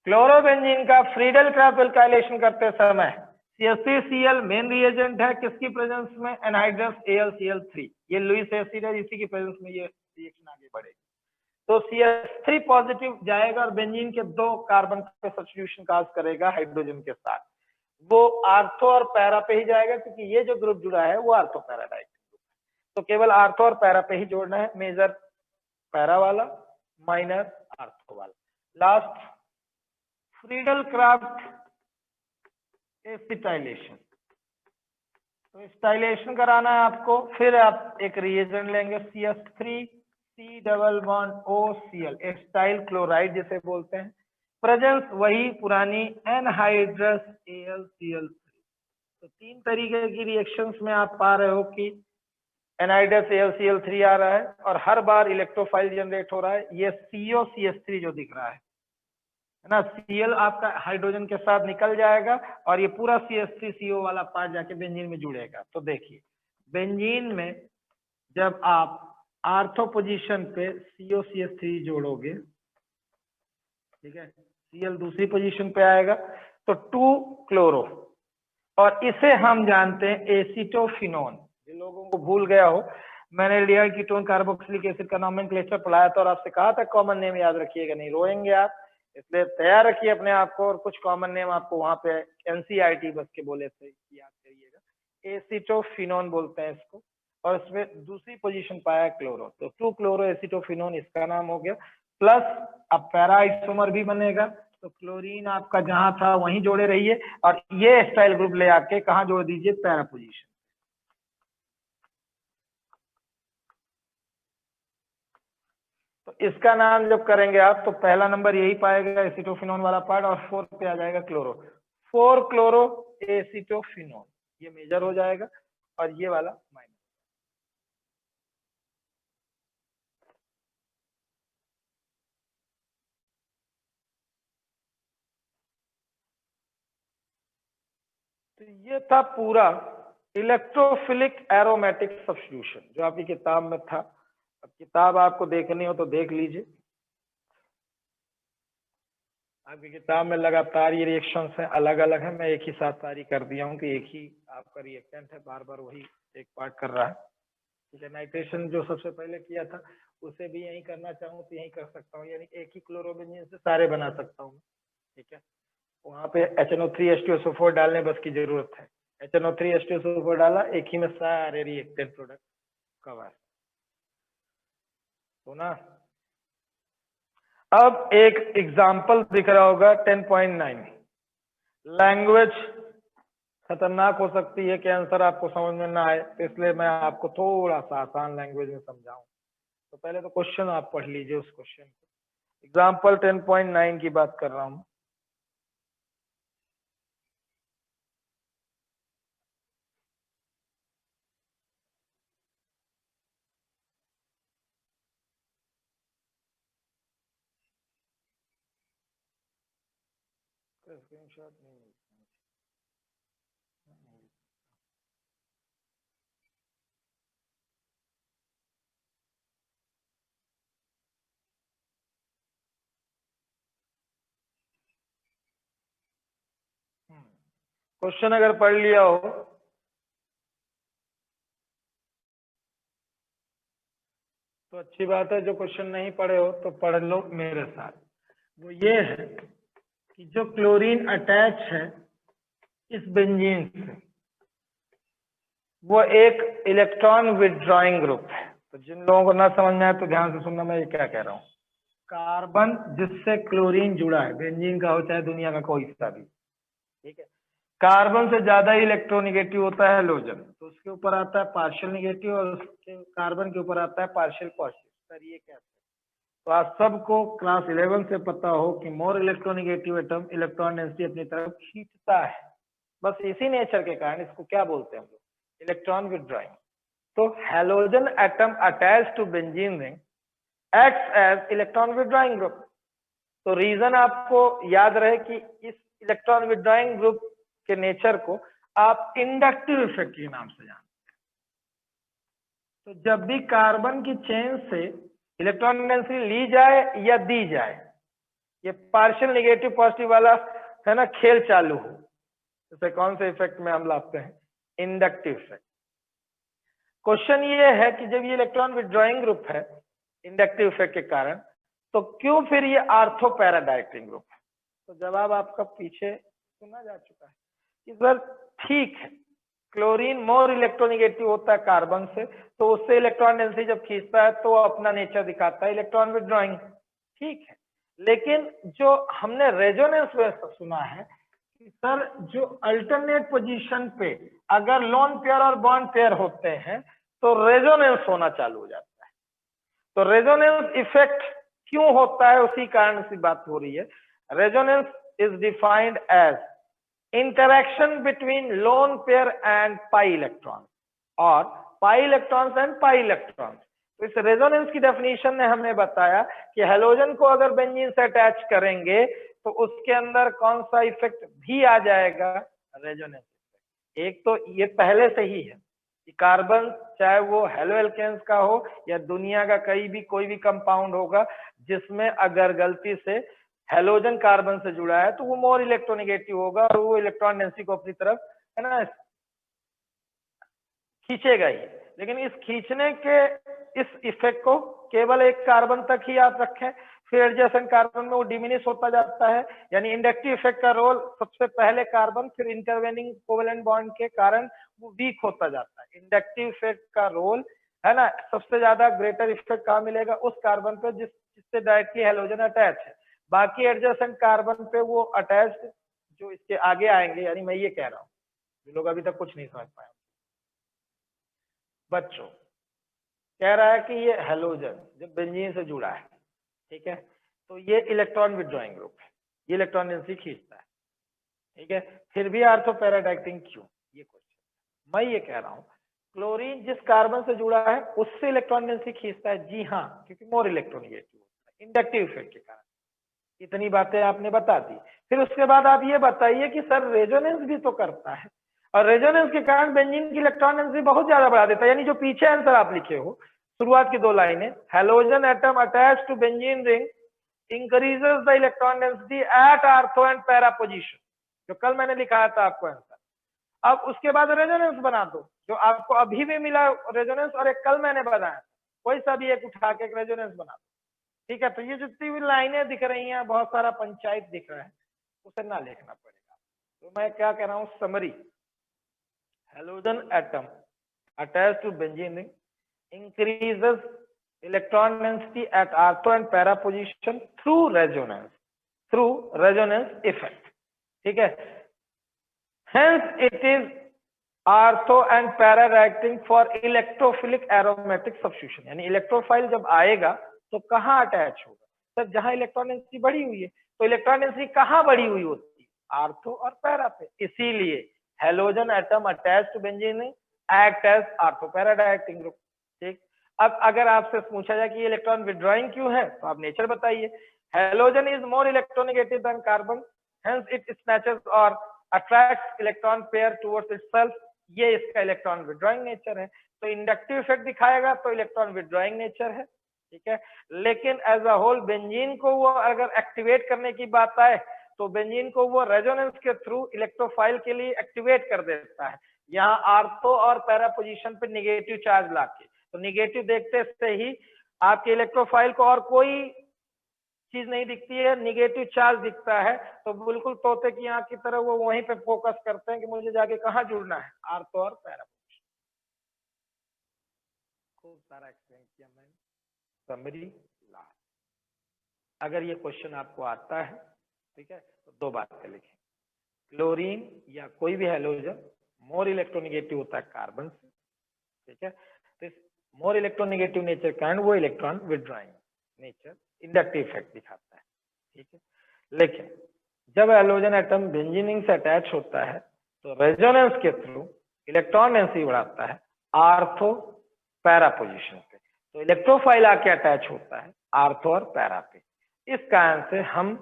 क्लोरोबेंजीन का फ्रीडल क्राफ्ट एल्काइलेशन करते समय CH3Cl मेन रिएजेंट है, किसकी प्रेजेंस में, एनहाइड्रस AlCl3, ये लुईस एसिड है, इसी की प्रेजेंस में ये रिएक्शन आगे बढ़ेगी। तो CH3 पॉजिटिव जाएगा और बेंजीन के 2 कार्बन पे सब्स्टिट्यूशन काज करेगा हाइड्रोजन के साथ, वो आर्थो और पैरा पे ही जाएगा क्योंकि ये जो ग्रुप जुड़ा है वो आर्थो पैरा डायरेक्टिंग ग्रुप है। तो केवल आर्थो और पैरा पे ही जोड़ना है, मेजर पैरा वाला, माइनर आर्थो वाला। Last Friedel craft acetylation. तो एसिटाइलेशन कराना है आपको, फिर आप एक रिएजेंट लेंगे CH3C double bond OCl, acetyl chloride जिसे बोलते हैं, प्रेजेंस वही पुरानी एनहाइड्रस AlCl3। तो 3 तरीके की रिएक्शंस में आप पा रहे हो कि एनहाइड्रस AlCl3 आ रहा है और हर बार इलेक्ट्रोफाइल जनरेट हो रहा है। ये COCH3 जो दिख रहा है ना, Cl आपका हाइड्रोजन के साथ निकल जाएगा और ये पूरा CH3CO वाला पार्ट जाके बेंजीन में जुड़ेगा। तो देखिए बेंजीन में जब आप आर्थो पोजीशन पे COCH3 जोड़ोगे, ठीक है, Cl दूसरी पोजीशन पे आएगा, तो 2 क्लोरो, और इसे हम जानते हैं एसिटोफिनोन। जिन लोगों को भूल गया हो, मैंने एल्डिहाइड कीटोन कार्बोक्सिलिक एसिड का नोमेनक्लेचर पढ़ाया था और आपसे कहा था कॉमन नेम याद रखिएगा, नहीं रोएंगे आप, इसलिए तैयार रखिए अपने आप को, और कुछ कॉमन नेम आपको वहां पे NCERT बस के बोले थे याद करिएगा। एसिटोफिनोन बोलते हैं इसको, और इसमें दूसरी पोजीशन पाया है क्लोरो, तो 2 क्लोरो एसिटोफिनोन इसका नाम हो गया। प्लस अब पैरा आइसोमर भी बनेगा, तो क्लोरीन आपका जहां था वहीं जोड़े रहिए, और ये स्टाइल ग्रुप ले आके कहाँ जोड़ दीजिए, पैरा पोजीशन। तो इसका नाम जब करेंगे आप, तो पहला नंबर यही पाएगा एसिटोफिनोन वाला पार्ट, और 4 पे आ जाएगा क्लोरो, 4 क्लोरो एसिटोफिनोन, ये मेजर हो जाएगा, और ये वाला माइनस। तो ये था पूरा इलेक्ट्रोफिलिक एरोमेटिक सब्स्टिट्यूशन जो आपकी किताब में था। अब किताब आपको देखनी हो तो देख लीजिए, आपकी किताब में लगातार ये रिएक्शंस हैं, अलग अलग है, मैं एक ही साथ सारी कर दिया हूँ कि एक ही आपका रिएक्टेंट है, बार बार वही एक पार्ट कर रहा है। ठीक है, नाइट्रेशन जो सबसे पहले किया था उसे भी यही करना चाहूँ तो यही कर सकता हूँ, यानी एक ही क्लोरोबेंजीन से सारे बना सकता हूँ। ठीक है, वहाँ पे HNO3H2SO4 डालने बस की जरूरत है, HNO3H2SO4 डाला, एक ही में सारे रिएक्टेंट प्रोडक्ट कवर। तो ना अब एक एग्जाम्पल दिख रहा होगा 10.9, लैंग्वेज खतरनाक हो सकती है कि आंसर आपको समझ में ना आए, तो इसलिए मैं आपको थोड़ा सा आसान लैंग्वेज में समझाऊं। तो पहले तो क्वेश्चन आप पढ़ लीजिए उस क्वेश्चन को, एग्जाम्पल 10.9 की बात कर रहा हूं। स्क्रीनशॉट नहीं, क्वेश्चन अगर पढ़ लिया हो तो अच्छी बात है, जो क्वेश्चन नहीं पढ़े हो तो पढ़ लो मेरे साथ। वो ये है कि जो क्लोरीन अटैच है इस बेंजीन से, वो एक इलेक्ट्रॉन विथड्रॉइंग ग्रुप है। तो जिन लोगों को ना समझ में आए तो ध्यान से सुनना, मैं ये क्या कह रहा हूँ। कार्बन जिससे क्लोरीन जुड़ा है, बेंजीन का हो चाहे दुनिया का कोई सा भी, ठीक है, कार्बन से ज्यादा ही इलेक्ट्रोनिगेटिव होता है हेलोजन, तो उसके ऊपर आता है पार्शियल निगेटिव, और उसके कार्बन के ऊपर आता है पार्शियल पॉजिटिव। सर ये क्या है? तो आप सबको क्लास 11 से पता हो कि more electronegative atom electron density अपनी तरफ खींचता है, बस इसी नेचर के कारण इसको क्या बोलते हैं हम लोग, इलेक्ट्रॉन विथड्रॉइंग। तो halogen atom attach to benzene ring acts as electron withdrawing group. तो रीजन आपको याद रहे कि इस इलेक्ट्रॉन विथड्रॉइंग ग्रुप के नेचर को आप इंडक्टिव इफेक्ट के नाम से जानते हैं। तो जब भी कार्बन की चेन से इलेक्ट्रॉन डेंसिटी ली जाए या दी जाए, ये पार्शियल निगेटिव पॉजिटिव वाला है ना खेल चालू हो, जैसे कौन से इफेक्ट में हम लाते हैं, इंडक्टिव इफेक्ट। क्वेश्चन ये है कि जब ये इलेक्ट्रॉन विथड्रॉइंग ग्रुप है इंडक्टिव इफेक्ट के कारण, तो क्यों फिर ये आर्थो पैरा डायरेक्टिंग ग्रुप है? तो जवाब आपका पीछे सुना जा चुका है कि सर ठीक है, क्लोरीन मोर इलेक्ट्रोनिगेटिव होता है कार्बन से, तो उससे इलेक्ट्रॉन डेंसिटी जब खींचता है तो अपना नेचर दिखाता है इलेक्ट्रॉन विथड्रॉइंग, ठीक है। लेकिन जो हमने रेजोनेंस में सुना है कि सर जो अल्टरनेट पोजीशन पे अगर लोन पेयर और बॉन्ड पेयर होते हैं तो रेजोनेंस होना चालू हो जाता है। तो रेजोनेंस इफेक्ट क्यों होता है, उसी कारण से बात हो रही है। Resonance is defined as interaction between lone pair and pi electrons और pi electrons and pi electrons। तो इस रेजोनेंस की डेफिनेशन ने हमें बताया कि हेलोजन को अगर बेंजीन से अटैच करेंगे तो उसके अंदर कौन सा इफेक्ट भी आ जाएगा, रेजोनेंस इफेक्ट। एक तो ये पहले से ही है कि कार्बन चाहे वो हेलो एल्केन्स का हो या दुनिया का कहीं भी कोई भी कंपाउंड होगा जिसमें अगर गलती से हेलोजन कार्बन से जुड़ा है तो वो मोर इलेक्ट्रोनिगेटिव होगा और वो इलेक्ट्रॉन डेंसिटी को अपनी तरफ है ना खींचेगा ही। लेकिन इस खींचने के इस इफेक्ट को केवल एक कार्बन तक ही आप रखें, फिर एडजेसेंट कार्बन में वो डिमिनिश होता जाता है, यानी इंडक्टिव इफेक्ट का रोल सबसे पहले कार्बन, फिर इंटरवेनिंग कोवेलेंट बॉन्ड के कारण वो वीक होता जाता है। इंडक्टिव इफेक्ट का रोल है ना, सबसे ज्यादा ग्रेटर इफेक्ट कहाँ मिलेगा, उस कार्बन पे जिससे डायरेक्टली हेलोजन अटैच है। बाकी एडजेसेंट कार्बन पे वो अटैच्ड जो इसके आगे आएंगे, यानी मैं ये कह रहा हूँ, जो लोग अभी तक कुछ नहीं समझ पाए। बच्चों कह रहा है कि ये हेलोजन जब बेंजीन से जुड़ा है, ठीक है, तो ये इलेक्ट्रॉन विड्रॉइंग ग्रुप है, ये इलेक्ट्रॉन डेंसिटी खींचता है, ठीक है, फिर भी आर्थो पैराडाइटिंग क्यों, ये क्वेश्चन। मैं ये कह रहा हूँ क्लोरीन जिस कार्बन से जुड़ा है उससे इलेक्ट्रॉन डेंसिटी खींचता है, जी हाँ, क्योंकि मोर इलेक्ट्रोनेगेटिव होता है इंडक्टिव इफेक्ट के कारण। इतनी बातें आपने बता दी। फिर उसके बाद आप ये बताइए कि सर रेजोनेंस भी तो करता है, और रेजोनेंस के कारण बेंजीन की इलेक्ट्रॉन डेंसिटी बहुत ज्यादा बढ़ा देता है। यानी जो पीछे आंसर आप लिखे हो, शुरुआत की दो लाइनें, halogen atom attach to benzene ring increases the electron density at ortho and para position, जो कल मैंने लिखाया था आपको आंसर। अब उसके बाद रेजोनेंस बना दो, जो आपको अभी भी मिला रेजोनेंस, और एक कल मैंने बनाया, कोई सा भी एक उठा के एक रेजोनेंस बना दो, ठीक है। तो ये जितनी भी लाइनें दिख रही हैं, बहुत सारा पंचायत दिख रहा है, उसे ना लिखना पड़ेगा। तो मैं क्या कह रहा हूं, summary, halogen atom attach to benzene ring increases electron density at ortho and para position through resonance effect, ठीक है। hence it is ortho and para reacting for electrophilic aromatic substitution, यानी इलेक्ट्रोफाइल जब आएगा तो कहाँ अटैच होगा, sir जहां electron density बढ़ी हुई है। तो इलेक्ट्रॉन डेंसिटी कहाँ बढ़ी हुई होती है, आर्थो और पैरा पे, इसीलिए halogen atom attach to benzene act as ortho para directing group, ठीक। अब अगर आपसे पूछा जाए कि इलेक्ट्रॉन विड्रॉइंग क्यों है, तो आप नेचर बताइए। Halogen is more electronegative than carbon, hence it snatches और attracts electron pair towards itself, ये इसका इलेक्ट्रॉन विड्रॉइंग नेचर है। तो इंडक्टिव इफेक्ट दिखाएगा तो इलेक्ट्रॉन विड्रॉइंग नेचर है, ठीक है। लेकिन एज अ होल बेंजीन को वो अगर एक्टिवेट करने की बात आए, तो बेंजीन को वो रेजोनेंस के थ्रू इलेक्ट्रोफाइल के लिए एक्टिवेट कर देता है, यहाँ आर्थो और पैरा पोजीशन पे निगेटिव चार्ज लाके। तो निगेटिव देखते से ही आपके इलेक्ट्रोफाइल को और कोई चीज नहीं दिखती है, निगेटिव चार्ज दिखता है, तो बिल्कुल तोते की आंख की तरह वो वहीं पे फोकस करते हैं कि मुझे जाके कहाँ जुड़ना है, आर्थो और पैरा। खूब सारा एक्सप्लेन किया मैंने, समरी लास्ट। अगर ये क्वेश्चन आपको आता है, ठीक है, तो दो बातें लिखें, क्लोरीन या कोई भी हेलोजन मोर इलेक्ट्रोनेगेटिव होता है कार्बन से, ठीक है। तो मोर इलेक्ट्रोनेगेटिव नेचर कारण वो electron withdrawing nature inductive effect दिखाता है, ठीक है। लेकिन जब हेलोजन एटम बेंजीनिंग से अटैच होता है तो रेजोनेंस के थ्रू इलेक्ट्रॉन डेंसिटी बढ़ाता है आर्थो पैरा पोजीशन पे, तो इलेक्ट्रोफाइल आके अटैच होता है आर्थो और पैरा पे। इस कारण से हम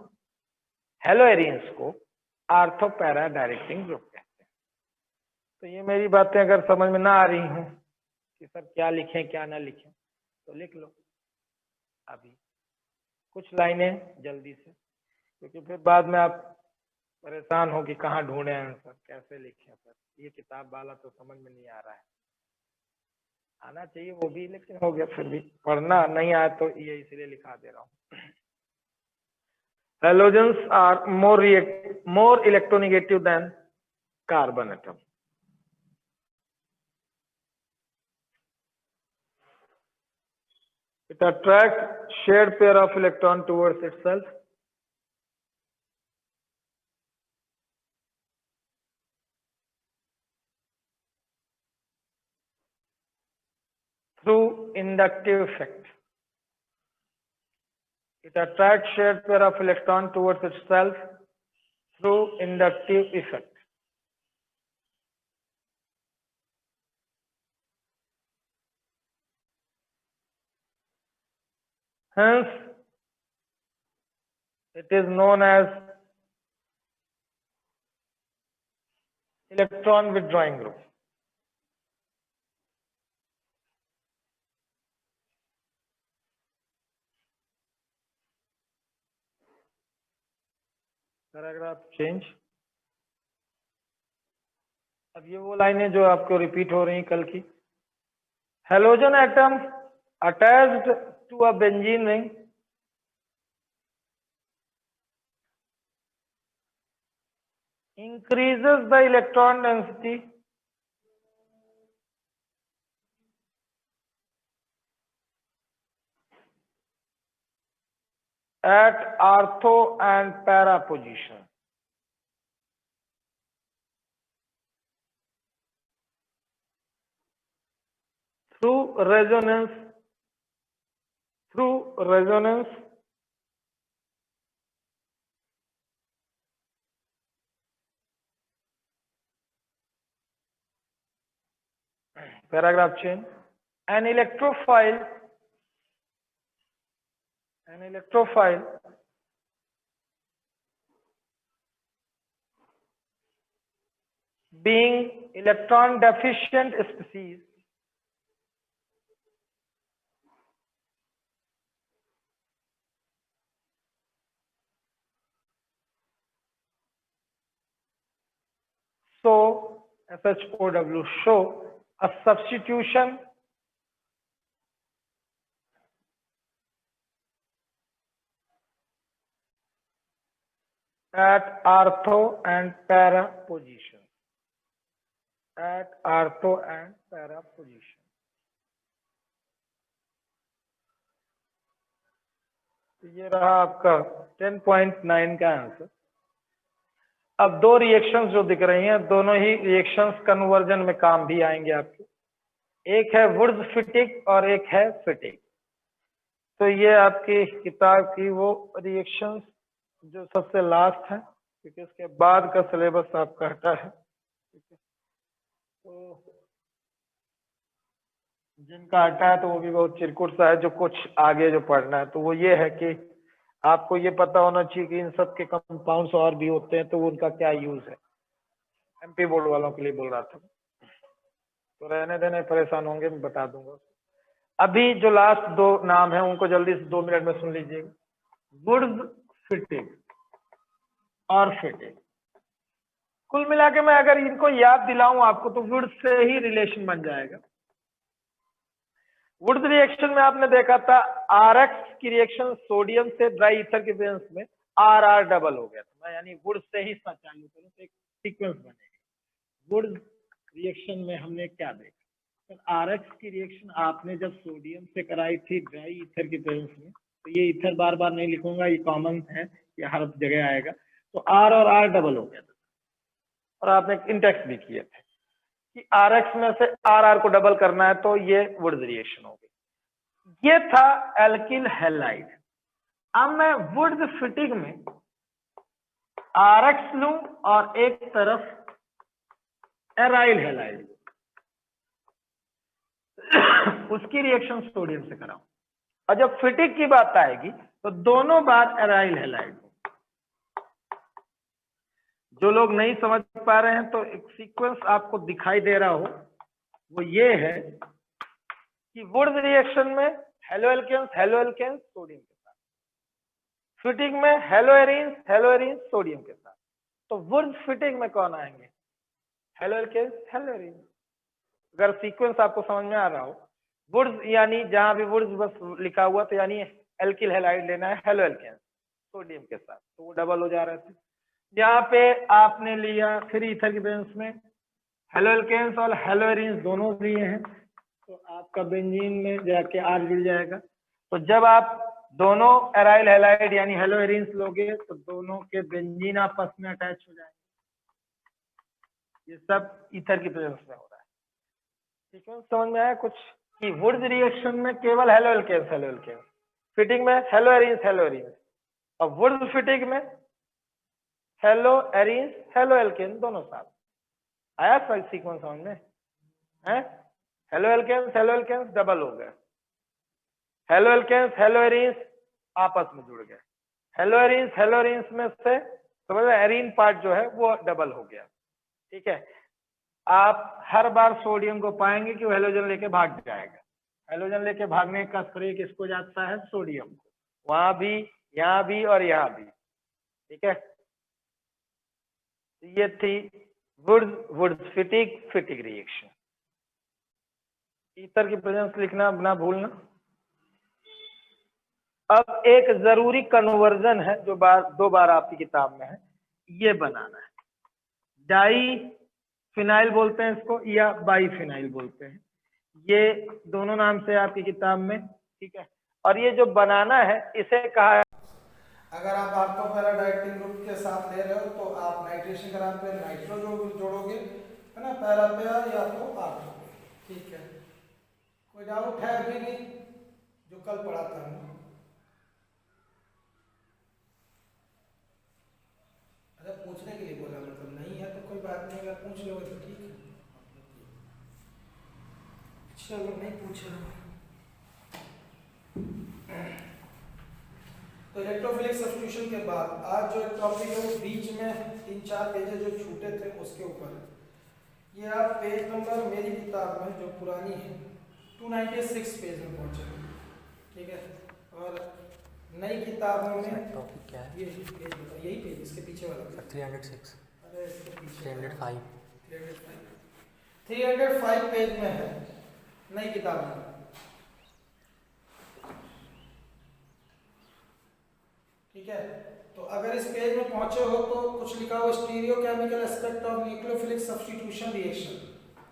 हेलोएरियंस को आर्थो पैरा डायरेक्टिंग ग्रुप कहते हैं। तो ये मेरी बातें अगर समझ में ना आ रही हूं कि सर क्या लिखें क्या ना लिखें, तो लिख लो अभी कुछ लाइनें जल्दी से, क्योंकि फिर बाद में आप परेशान हो कि कहाँ ढूंढे आंसर, कैसे लिखें सर, ये किताब वाला तो समझ में नहीं आ रहा है। आना चाहिए वो भी, लेकिन हो गया, फिर भी पढ़ना नहीं आया तो ये इसलिए लिखा दे रहा हूँ। Halogens are more electronegative than carbon atom. It attracts shared pair of electron towards itself. Through inductive effect. It attracts shared pair of electron towards itself through inductive effect. Hence, it is known as electron withdrawing group. Paragraph change. अब ये वो लाइनें जो आपको repeat हो रही कल की। Halogen atom attached to a benzene ring increases the electron density at ortho and para position. Through resonance, paragraph change, an electrophile being electron deficient species show a substitution at ortho and para position. तो ये रहा आपका 10.9 का answer. अब दो reactions जो दिख रही हैं, दोनों ही रिएक्शंस कन्वर्जन में काम भी आएंगे आपके। एक है वुर्ट्ज-फिटिग और एक है फिटिग। तो ये आपकी किताब की वो रिएक्शंस जो सबसे लास्ट है, क्योंकि इसके बाद का सिलेबस आपका हटा है। तो जिनका हटा है तो वो भी बहुत चिरकुट सा है, जो कुछ आगे जो पढ़ना है तो वो ये है कि आपको ये पता होना चाहिए कि इन सब के कंपाउंड्स और भी होते हैं, तो उनका क्या यूज है। एमपी बोर्ड वालों के लिए बोल रहा था, तो रहने देने, परेशान होंगे, मैं बता दूंगा। अभी जो लास्ट दो नाम है उनको जल्दी से 2 मिनट में सुन लीजिएगा। वुर्ट्ज-फिटिग और फिटिग। कुल मिला के मैं अगर इनको याद दिलाऊं आपको तो वुर्ट्ज से ही रिलेशन बन जाएगा। वुर्ट्ज रिएक्शन में आपने देखा था आरएक्स की रिएक्शन सोडियम से ड्राई ईथर के प्रेजेंस में आर डबल हो गया था, यानी वुर्ट्ज से ही चालू करूं तो एक सीक्वेंस बनेगा। वुर्ट्ज रिएक्शन में हमने क्या देखा, तो आरएक्स की रिएक्शन आपने जब सोडियम से कराई थी ड्राई ईथर के प्रेजेंस में, तो ये ईथर बार बार नहीं लिखूंगा, ये कॉमन है, ये हर जगह आएगा। तो आर और आर डबल हो गया था, और आपने इंडेक्स भी किए थे कि आरएक्स में से आर को डबल करना है, तो ये वुर्ट्ज रिएक्शन हो गई। ये था एल्किल हैलाइड। अब मैं वुर्ट्ज-फिटिग में आरएक्स लूं और एक तरफ एराइल हैलाइड, उसकी रिएक्शन सोडियम से कराऊं, और जब फिटिग की बात आएगी तो दोनों बार एराइल हैलाइड। जो लोग नहीं समझ पा रहे हैं तो एक सीक्वेंस आपको दिखाई दे रहा हो, वो ये है कि वुर्ट्ज रिएक्शन में हेलो एल्केन्स सोडियम के साथ, फिटिग में हेलो एरीन्स सोडियम के साथ। तो वुर्ट्ज-फिटिग में कौन आएंगे, हेलो एरीन्स। अगर सीक्वेंस आपको समझ में आ रहा हो, वुर्ट्ज यानी जहां भी वुर्ट्ज बस लिखा हुआ तो यानी एल्किल हैलाइड लेना है हेलो एल्केन्स सोडियम के साथ, तो वो डबल हो जा रहे थे। यहाँ पे आपने लिया फिर ईथर की प्रेजेंस में हेलो एल्केन्स और हेलो एरीन्स दोनों लिए हैं, तो आपका बेंजीन में जाके आर जुड़ जाएगा। तो जब आप दोनों एराइल हैलाइड यानी हेलो एरीन्स लोगे तो दोनों के बेंजीन आपस में अटैच हो जाएंगे। ये सब ईथर की प्रेजेंस में हो रहा है। ठीक है, समझ में आया कुछ कि वुर्ट्ज रिएक्शन में केवल हेलो एल्केन्स, फिटिग में हेलो एरीन्स, और वुर्ट्ज-फिटिग में हेलो एरीन्स दोनों साथ। आया सीक्वेंस समझ में है? हेलो एल्केन्स डबल हो गए, हेलो एरीन्स आपस में जुड़ गए, हेलो एरीन्स में से समझ में एरीन पार्ट जो है वो डबल हो गया। ठीक है, आप हर बार सोडियम को पाएंगे कि वो हेलोजन लेके भाग जाएगा। हेलोजन लेके भागने का श्रेय किसको जाता है, सोडियम को, वहां भी, यहाँ भी और यहाँ भी। ठीक है, ये थी वुर्ट्ज-फिटिग रिएक्शन। ईथर की प्रेजेंस लिखना ना भूलना। अब एक जरूरी कन्वर्जन है जो दो बार आपकी किताब में है, ये बनाना है। डाई फिनाइल बोलते हैं इसको या बाई फिनाइल बोलते हैं, ये दोनों नाम से आपकी किताब में। ठीक है, और ये जो बनाना है इसे कहा है अगर आप ऑर्थो पैरा डाइएक्टिक ग्रुप के साथ ले रहे हो तो आप नाइट्रेशन करार पे नाइट्रो जोड़ोगे, है ना, पैरा पे या तो ऑर्थो पे। ठीक है, कोई डाउट है अभी भी जो कल पढ़ाता हूँ? अगर पूछने के लिए बोला, मतलब नहीं है तो कोई बात नहीं, अगर पूछ लोगे तो ठीक है। चलो नहीं पूछ रहा। तो इलेक्ट्रोफिलिक सब्स्टिट्यूशन के बाद आज जो टॉपिक है वो बीच में 3-4 पेजेस जो छूटे थे उसके ऊपर। ये आप पेज नंबर मेरी किताब में जो पुरानी है 296 पेज में पहुंचे, ठीक है, और नई किताबों में टॉपिक क्या है? ये पेज बताओ, यही पेज, इसके पीछे वाला पेज। 306। अरे इसके पीछे 305। 305 पेज में है नई किताब में। ठीक है, तो अगर इस पेज में पहुंचे हो तो कुछ लिखा हो stereochemical aspect of nucleophilic substitution reaction.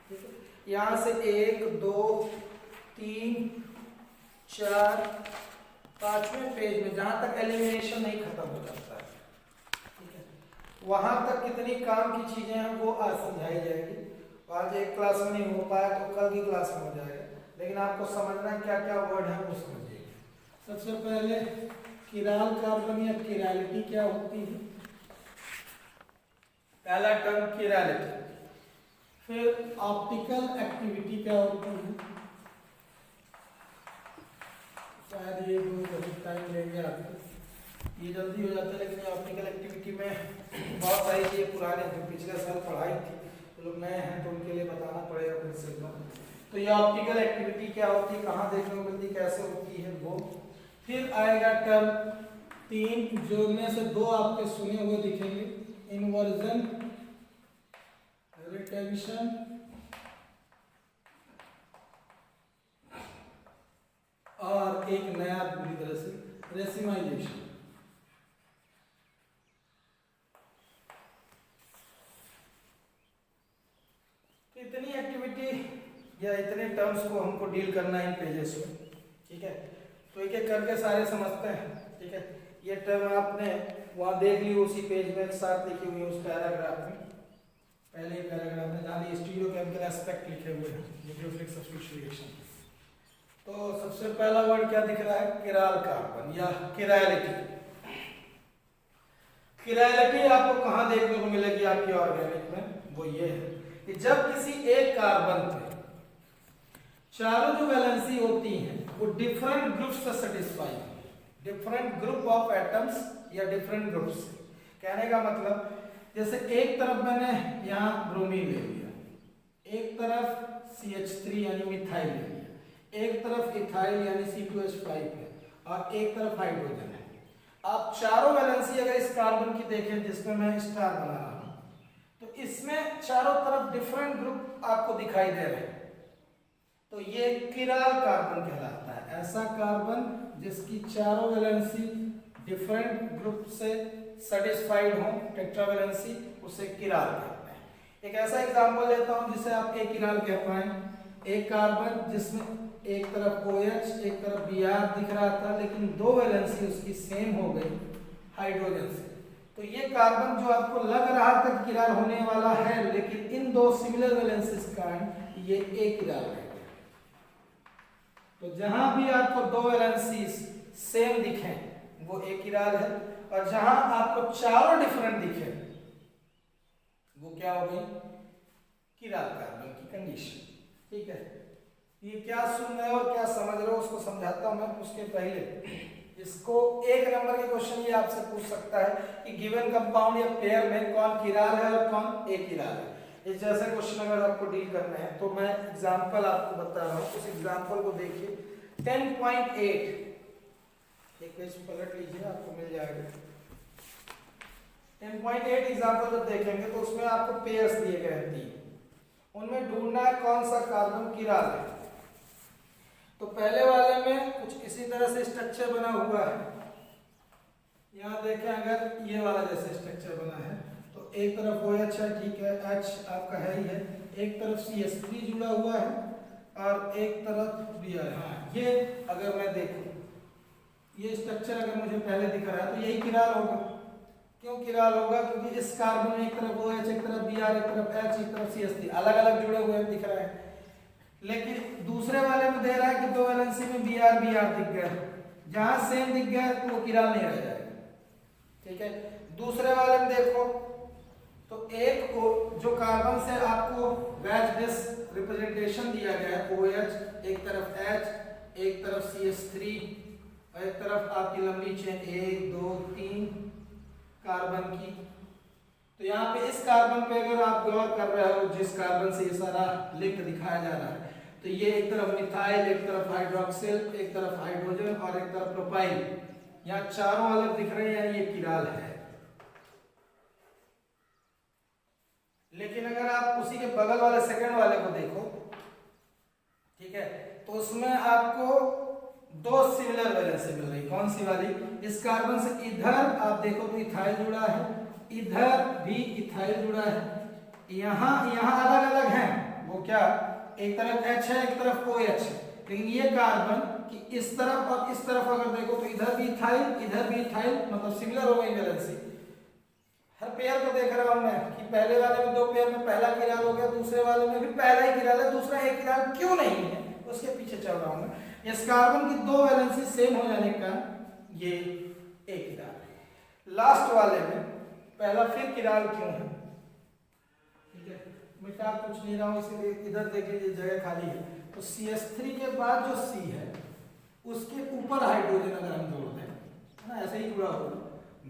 ठीक है, यहाँ से 1 2 3 4 5वें पेज में जहां तक एलिमिनेशन नहीं खत्म हो जाता है, ठीक है, वहां तक कितनी काम की चीजें हैं वो आज समझाई जाएगी। आज एक क्लास में नहीं हो पाया तो कल की क्लास में हो जाएगा, लेकिन आपको समझना है क्या क्या वर्ड है वो समझिए। सबसे पहले किराल कार्बन या किरालिटी क्या होती है, पहला टर्म किरालिटी। फिर ऑप्टिकल एक्टिविटी क्या होती है, शायद ये बहुत टाइम लेंगे आपको, ये जल्दी हो जाता है, लेकिन ऑप्टिकल एक्टिविटी में बहुत सारी चीजें पुराने जो पिछले साल पढ़ाई थी, तो लोग नए हैं तो उनके लिए बताना पड़ेगा फिर से। तो ये ऑप्टिकल एक्टिविटी क्या होती है, कहाँ देखने को मिलती, कैसे होती है वो। फिर आएगा टर्म 3 जो में से 2 आपके सुने हुए दिखेंगे, इन्वर्जन, रिटेंशन और एक नया पूरी तरह से रेसिमाइजेशन। इतनी एक्टिविटी या इतने टर्म्स को हमको डील करना है इन पेजेस में, ठीक है। तो एक एक करके सारे समझते हैं, ठीक है। ये टर्म आपने वहाँ देख ली उसी पेज में एक साथ लिखी हुई है उस पैराग्राफ में, पहले पैराग्राफ में जहाँ स्टीरियोकेमिकल एस्पेक्ट लिखे हुए हैं न्यूक्लियोफिलिक सब्स्टिट्यूशन रिएक्शन। तो सबसे पहला वर्ड क्या दिख रहा है, किराल कार्बन या किरालिटी। किरालिटी आपको कहाँ देखने को मिलेगी आपकी ऑर्गेनिक में, वो ये है कि जब किसी एक कार्बन पे चारों जो वैलेंसी होती हैं वो डिफरेंट ग्रुप से satisfy, different group of atoms या डिफरेंट ग्रुप्स। कहने का मतलब जैसे एक तरफ मैंने यहाँ ब्रोमीन ले लिया, एक तरफ CH3 यानी मिथाइल ले लिया, एक तरफ इथाइल यानी C2H5 है, और एक तरफ हाइड्रोजन है। आप चारों वैलेंसी अगर इस कार्बन की देखें जिसमें मैं स्टार बना रहा हूं, तो इसमें चारों तरफ डिफरेंट ग्रुप आपको दिखाई दे रहे हैं, तो ये किराल कार्बन कहलाता है। ऐसा कार्बन जिसकी चारों वैलेंसी डिफरेंट ग्रुप से सेटिस्फाइड हो, टेट्रावैलेंसी, उसे किराल कहते हैं। एक ऐसा एग्जांपल लेता हूं जिसे आप एक किराल कह पाए। एक कार्बन जिसमें एक तरफ OH एक तरफ Br दिख रहा था, लेकिन 2 वैलेंसी उसकी सेम हो गई हाइड्रोजन से, तो ये कार्बन जो आपको लग रहा था किराल होने वाला है, लेकिन इन 2 सिमिलर वैलेंसीज के कारण ये एक किराल है। तो जहां भी आपको 2 वैलेंसीज सेम दिखे वो एक किराल है, और जहां आपको चारों डिफरेंट दिखे वो क्या हो गई, किराल कार्बन की कंडीशन। ठीक है, ये क्या सुन रहे हो और क्या समझ रहे हो उसको समझाता हूं मैं। उसके पहले इसको 1 नंबर के क्वेश्चन ये आपसे पूछ सकता है कि गिवन कंपाउंड या पेयर में कौन किराल है और कौन एक किराल है। इस जैसे क्वेश्चन अगर आपको डील करना है तो मैं एग्जांपल आपको बता रहा हूं, उस एग्जांपल को देखिए 10.8, एक पेज पलट लीजिए आपको मिल जाएगा। 10.8 एग्जांपल जब देखेंगे तो उसमें आपको पेयर्स दिए गए हैं 3, उनमें ढूंढना है कौन सा कार्बन किराल है। तो पहले वाले में कुछ इसी तरह से स्ट्रक्चर बना हुआ है, यहाँ देखें अगर ये वाला जैसे स्ट्रक्चर बना है तो एक तरफ OH है, ठीक है, H आपका है ही है, एक तरफ CH3 जुड़ा हुआ है और एक तरफ Br। हाँ, ये अगर मैं देखूं ये स्ट्रक्चर अगर मुझे पहले दिख रहा है तो यही किराल होगा। क्यों किराल होगा? क्योंकि इस कार्बन में एक तरफ OH, एक तरफ Br, एक तरफ H, एक तरफ CH3 अलग अलग जुड़े हुए दिख रहे हैं। लेकिन दूसरे वाले में दे रहा है कि दो वैलेंसी में Br दिख गया, जहां सेम दिख गया तो वो किराल नहीं रह जाएगा। ठीक है, दूसरे वाले में देखो तो एक को जो कार्बन से आपको वैज बेस रिप्रेजेंटेशन दिया गया है OH, एक तरफ H, एक तरफ CH3 और एक तरफ आपकी लंबी चेन 1 2 3 कार्बन की। तो यहाँ पे इस कार्बन पे अगर आप गौर कर रहे हो, जिस कार्बन से ये सारा लिंक दिखाया जा रहा है, तो ये एक तरफ मिथाइल, एक तरफ हाइड्रोक्सिल, एक तरफ हाइड्रोजन और एक तरफ प्रोपाइल, यहाँ चारों अलग दिख रहे हैं, ये किराल है। लेकिन अगर आप उसी के बगल वाले सेकंड वाले को देखो, ठीक है, तो उसमें आपको दो सिमिलर वैलेंसी मिल रही। कौन सी वाली? इस कार्बन से इधर आप देखो तो इथाइल जुड़ा है, इधर भी इथाइल जुड़ा है, यहाँ अलग अलग हैं। वो क्या? एक तरफ H है, एक तरफ OH है। लेकिन ये कार्बन कि इस तरफ और इस तरफ अगर देखो तो इधर भी इथाइल, इधर भी इथाइल, मतलब सिमिलर हो गई वैलेंसी। हर पेयर को देख रहा हूं मैं कि पहले वाले में दो पेयर में पहला किराल हो गया, दूसरे वाले में भी पहला ही किराल है, दूसरा एक किराल क्यों नहीं है, उसके पीछे चल रहा हूं मैं। इस कार्बन की दो वैलेंसी सेम हो जाने का ये एक किराल है। लास्ट वाले में पहला फिर किराल क्यों है? ठीक है, मिटा कुछ नहीं रहा हूं, इसीलिए इधर देखिए ये जगह खाली है। तो CH3 के बाद जो C है उसके ऊपर हाइड्रोजन अगर हम जोड़ दें, है ना, ऐसे ही जुड़ा होगा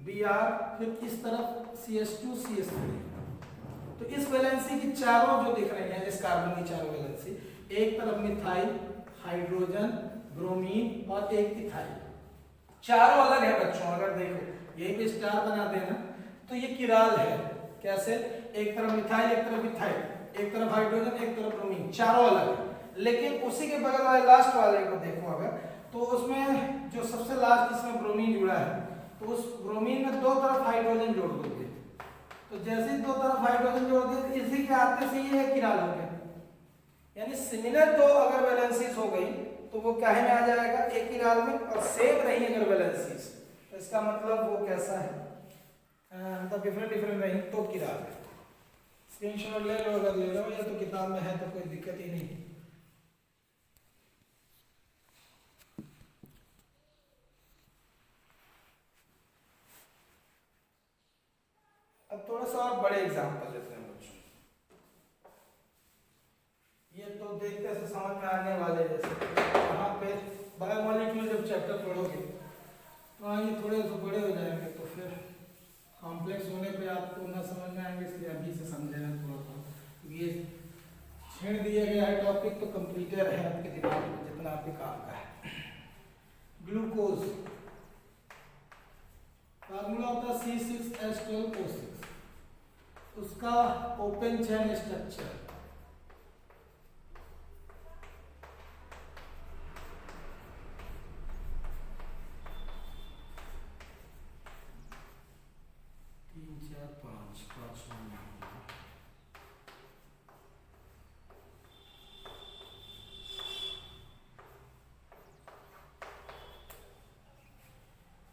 Br, फिर इस तरफ CH2 CH3। तो इस वैलेंसी की चारों जो दिख रही हैं, इस कार्बन की चारों वैलेंसी, एक तरफ मिथाइल, हाइड्रोजन, ब्रोमीन और एक इथाइल, चारों अलग है बच्चों। अगर देखो यही पे स्टार बना देना तो ये किराल है। कैसे? एक तरफ मिथाइल, एक तरफ इथाइल, एक तरफ हाइड्रोजन, एक तरफ ब्रोमीन, चारों अलग है। लेकिन उसी के बगल वाले लास्ट वाले को देखो अगर, तो उसमें जो सबसे लास्ट जिसमें ब्रोमीन जुड़ा है, तो उस ब्रोमीन में दो तरफ हाइड्रोजन जोड़ दोगे, तो जैसे ही दो तरफ हाइड्रोजन जोड़ दिए इसी के आते से ये किराल हो गया। यानी सिमिलर दो अगर वैलेंसीज हो गई तो वो काहे में आ जाएगा? एक किराल में। और सेम रही अगर वैलेंसीज तो इसका मतलब वो कैसा है, मतलब डिफरेंट रही तो किराल है। स्क्रीनशॉट ले लो अगर ले लो, या तो किताब में है तो कोई दिक्कत ही नहीं। अब थोड़ा सा और बड़े एग्जाम्पल लेते हैं बच्चों। ये तो देखते से समझ में आने वाले, जैसे यहाँ पे बायोमॉलिक्यूल जब चैप्टर पढ़ोगे तो ये थोड़े से बड़े हो जाएंगे, तो फिर कॉम्प्लेक्स होने पे आपको ना समझ में आएंगे, इसलिए अभी से समझेना थोड़ा थोड़ा। ये छेड़ दिया गया है टॉपिक तो कंप्लीटर है आपके दिमाग में, जितना आपके काम का है। ग्लूकोज फार्मूला होता है C6H12O6, उसका ओपन चेन स्ट्रक्चर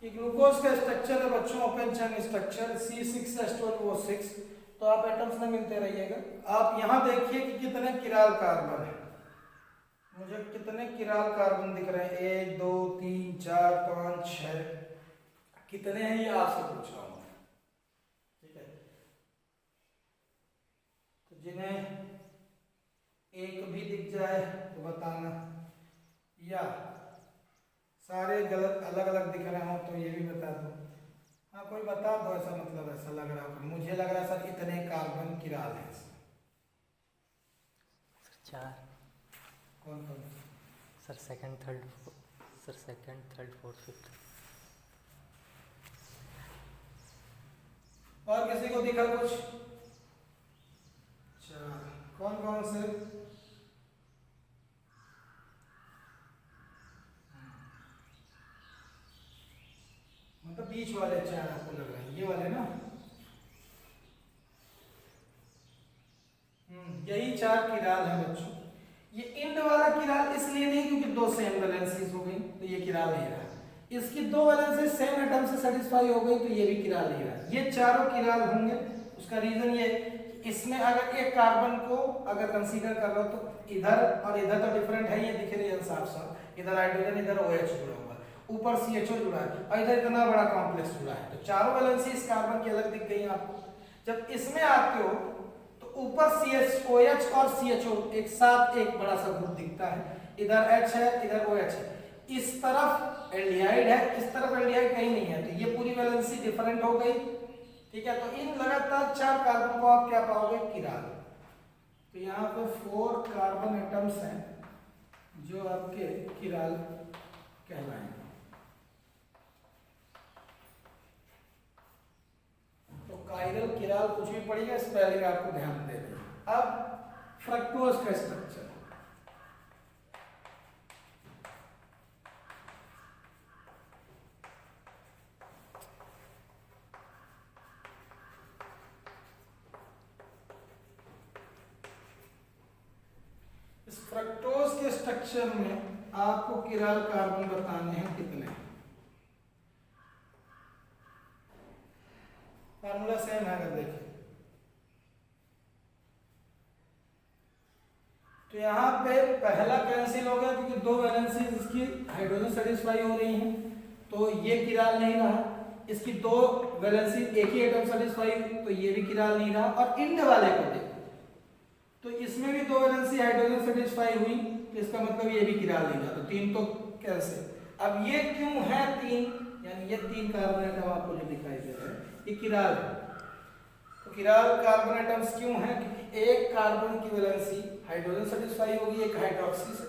ग्लूकोज का स्ट्रक्चर है बच्चों, ओपन चेन स्ट्रक्चर C6H12O6। तो आप एटम्स में मिलते रहिएगा। आप यहाँ देखिए कि कितने किराल कार्बन है, मुझे कितने किराल कार्बन दिख रहे हैं, 1 2 3 4 5 6, कितने हैं ये आपसे पूछ रहा हूँ। ठीक है, तो जिन्हें एक भी दिख जाए तो बताना, या सारे गलत अलग अलग दिख रहे हो तो ये भी बता दो। हाँ कोई बता दो, ऐसा मतलब ऐसा लग रहा है, मुझे लग रहा है सर इतने कार्बन किराल हैं इसमें। चार। कौन कौन? Sir second third fourth fifth. और किसी को दिखा कुछ? चार। कौन कौन से? मतलब बीच वाले चार आपको लग रहे हैं, ये वाले ना? यही चार किराल है बच्चों। ये इंड वाला किराल इसलिए नहीं क्योंकि दो सेम वैलेंसीज हो गई तो ये किराल नहीं रहा। इसकी दो वैलेंसी सेम एटम से सेटिस्फाई हो गई तो ये भी किराल नहीं रहा। ये चारों किराल होंगे। उसका रीजन ये इसमें अगर एक कार्बन को अगर कंसीडर कर रहे हो तो इधर और इधर तो डिफरेंट है, ये दिख रही है साफ साफ, इधर हाइड्रोजन इधर OH जुड़ा हुआ है, ऊपर CHO जुड़ा है और इधर इतना बड़ा कॉम्प्लेक्स जुड़ा है, तो चारों वैलेंसी इस कार्बन की अलग दिख गई आपको। जब इसमें आते हो तो ऊपर OH और CHO एक साथ एक बड़ा सा ग्रुप दिखता है, इधर H है इधर OH है, इस तरफ एल्डिहाइड है इस तरफ एल्डिहाइड कहीं नहीं है, तो ये पूरी वैलेंसी डिफरेंट हो गई। ठीक है, तो इन लगातार 4 कार्बन को आप क्या पाओगे, किराल। तो यहाँ पे 4 कार्बन एटम्स हैं जो आपके किराल कहलाएंगे। तो कायरल किराल कुछ भी पड़ेगा, स्पेलिंग आपको ध्यान देना है। अब फ्रक्टोज का स्ट्रक्चर, फ्रक्टोज के स्ट्रक्चर में आपको किराल कार्बन बताने हैं कितने। फार्मूला सेम है, अगर देखें तो यहाँ पे पहला कैंसिल हो गया क्योंकि दो वैलेंसी इसकी हाइड्रोजन सेटिस्फाई हो रही हैं, तो ये किराल नहीं रहा। इसकी दो वैलेंसी एक ही एटम सेटिस्फाई, तो ये भी किराल नहीं रहा। और इंड वाले को देखो तो इसमें भी दो वैलेंसी हाइड्रोजन सेटिस्फाई हुई, तो इसका मतलब ये भी किराल नहीं रहा, तो 3 तो कैंसिल। अब ये क्यों है 3, यानी ये 3 कार्बन एटम आपको जो दिखाई दे रहे हैं ये किराल है। तो किराल कार्बन एटम्स क्यों हैं, क्योंकि एक कार्बन की वैलेंसी हाइड्रोजन सेटिस्फाई होगी एक हाइड्रोक्सी से।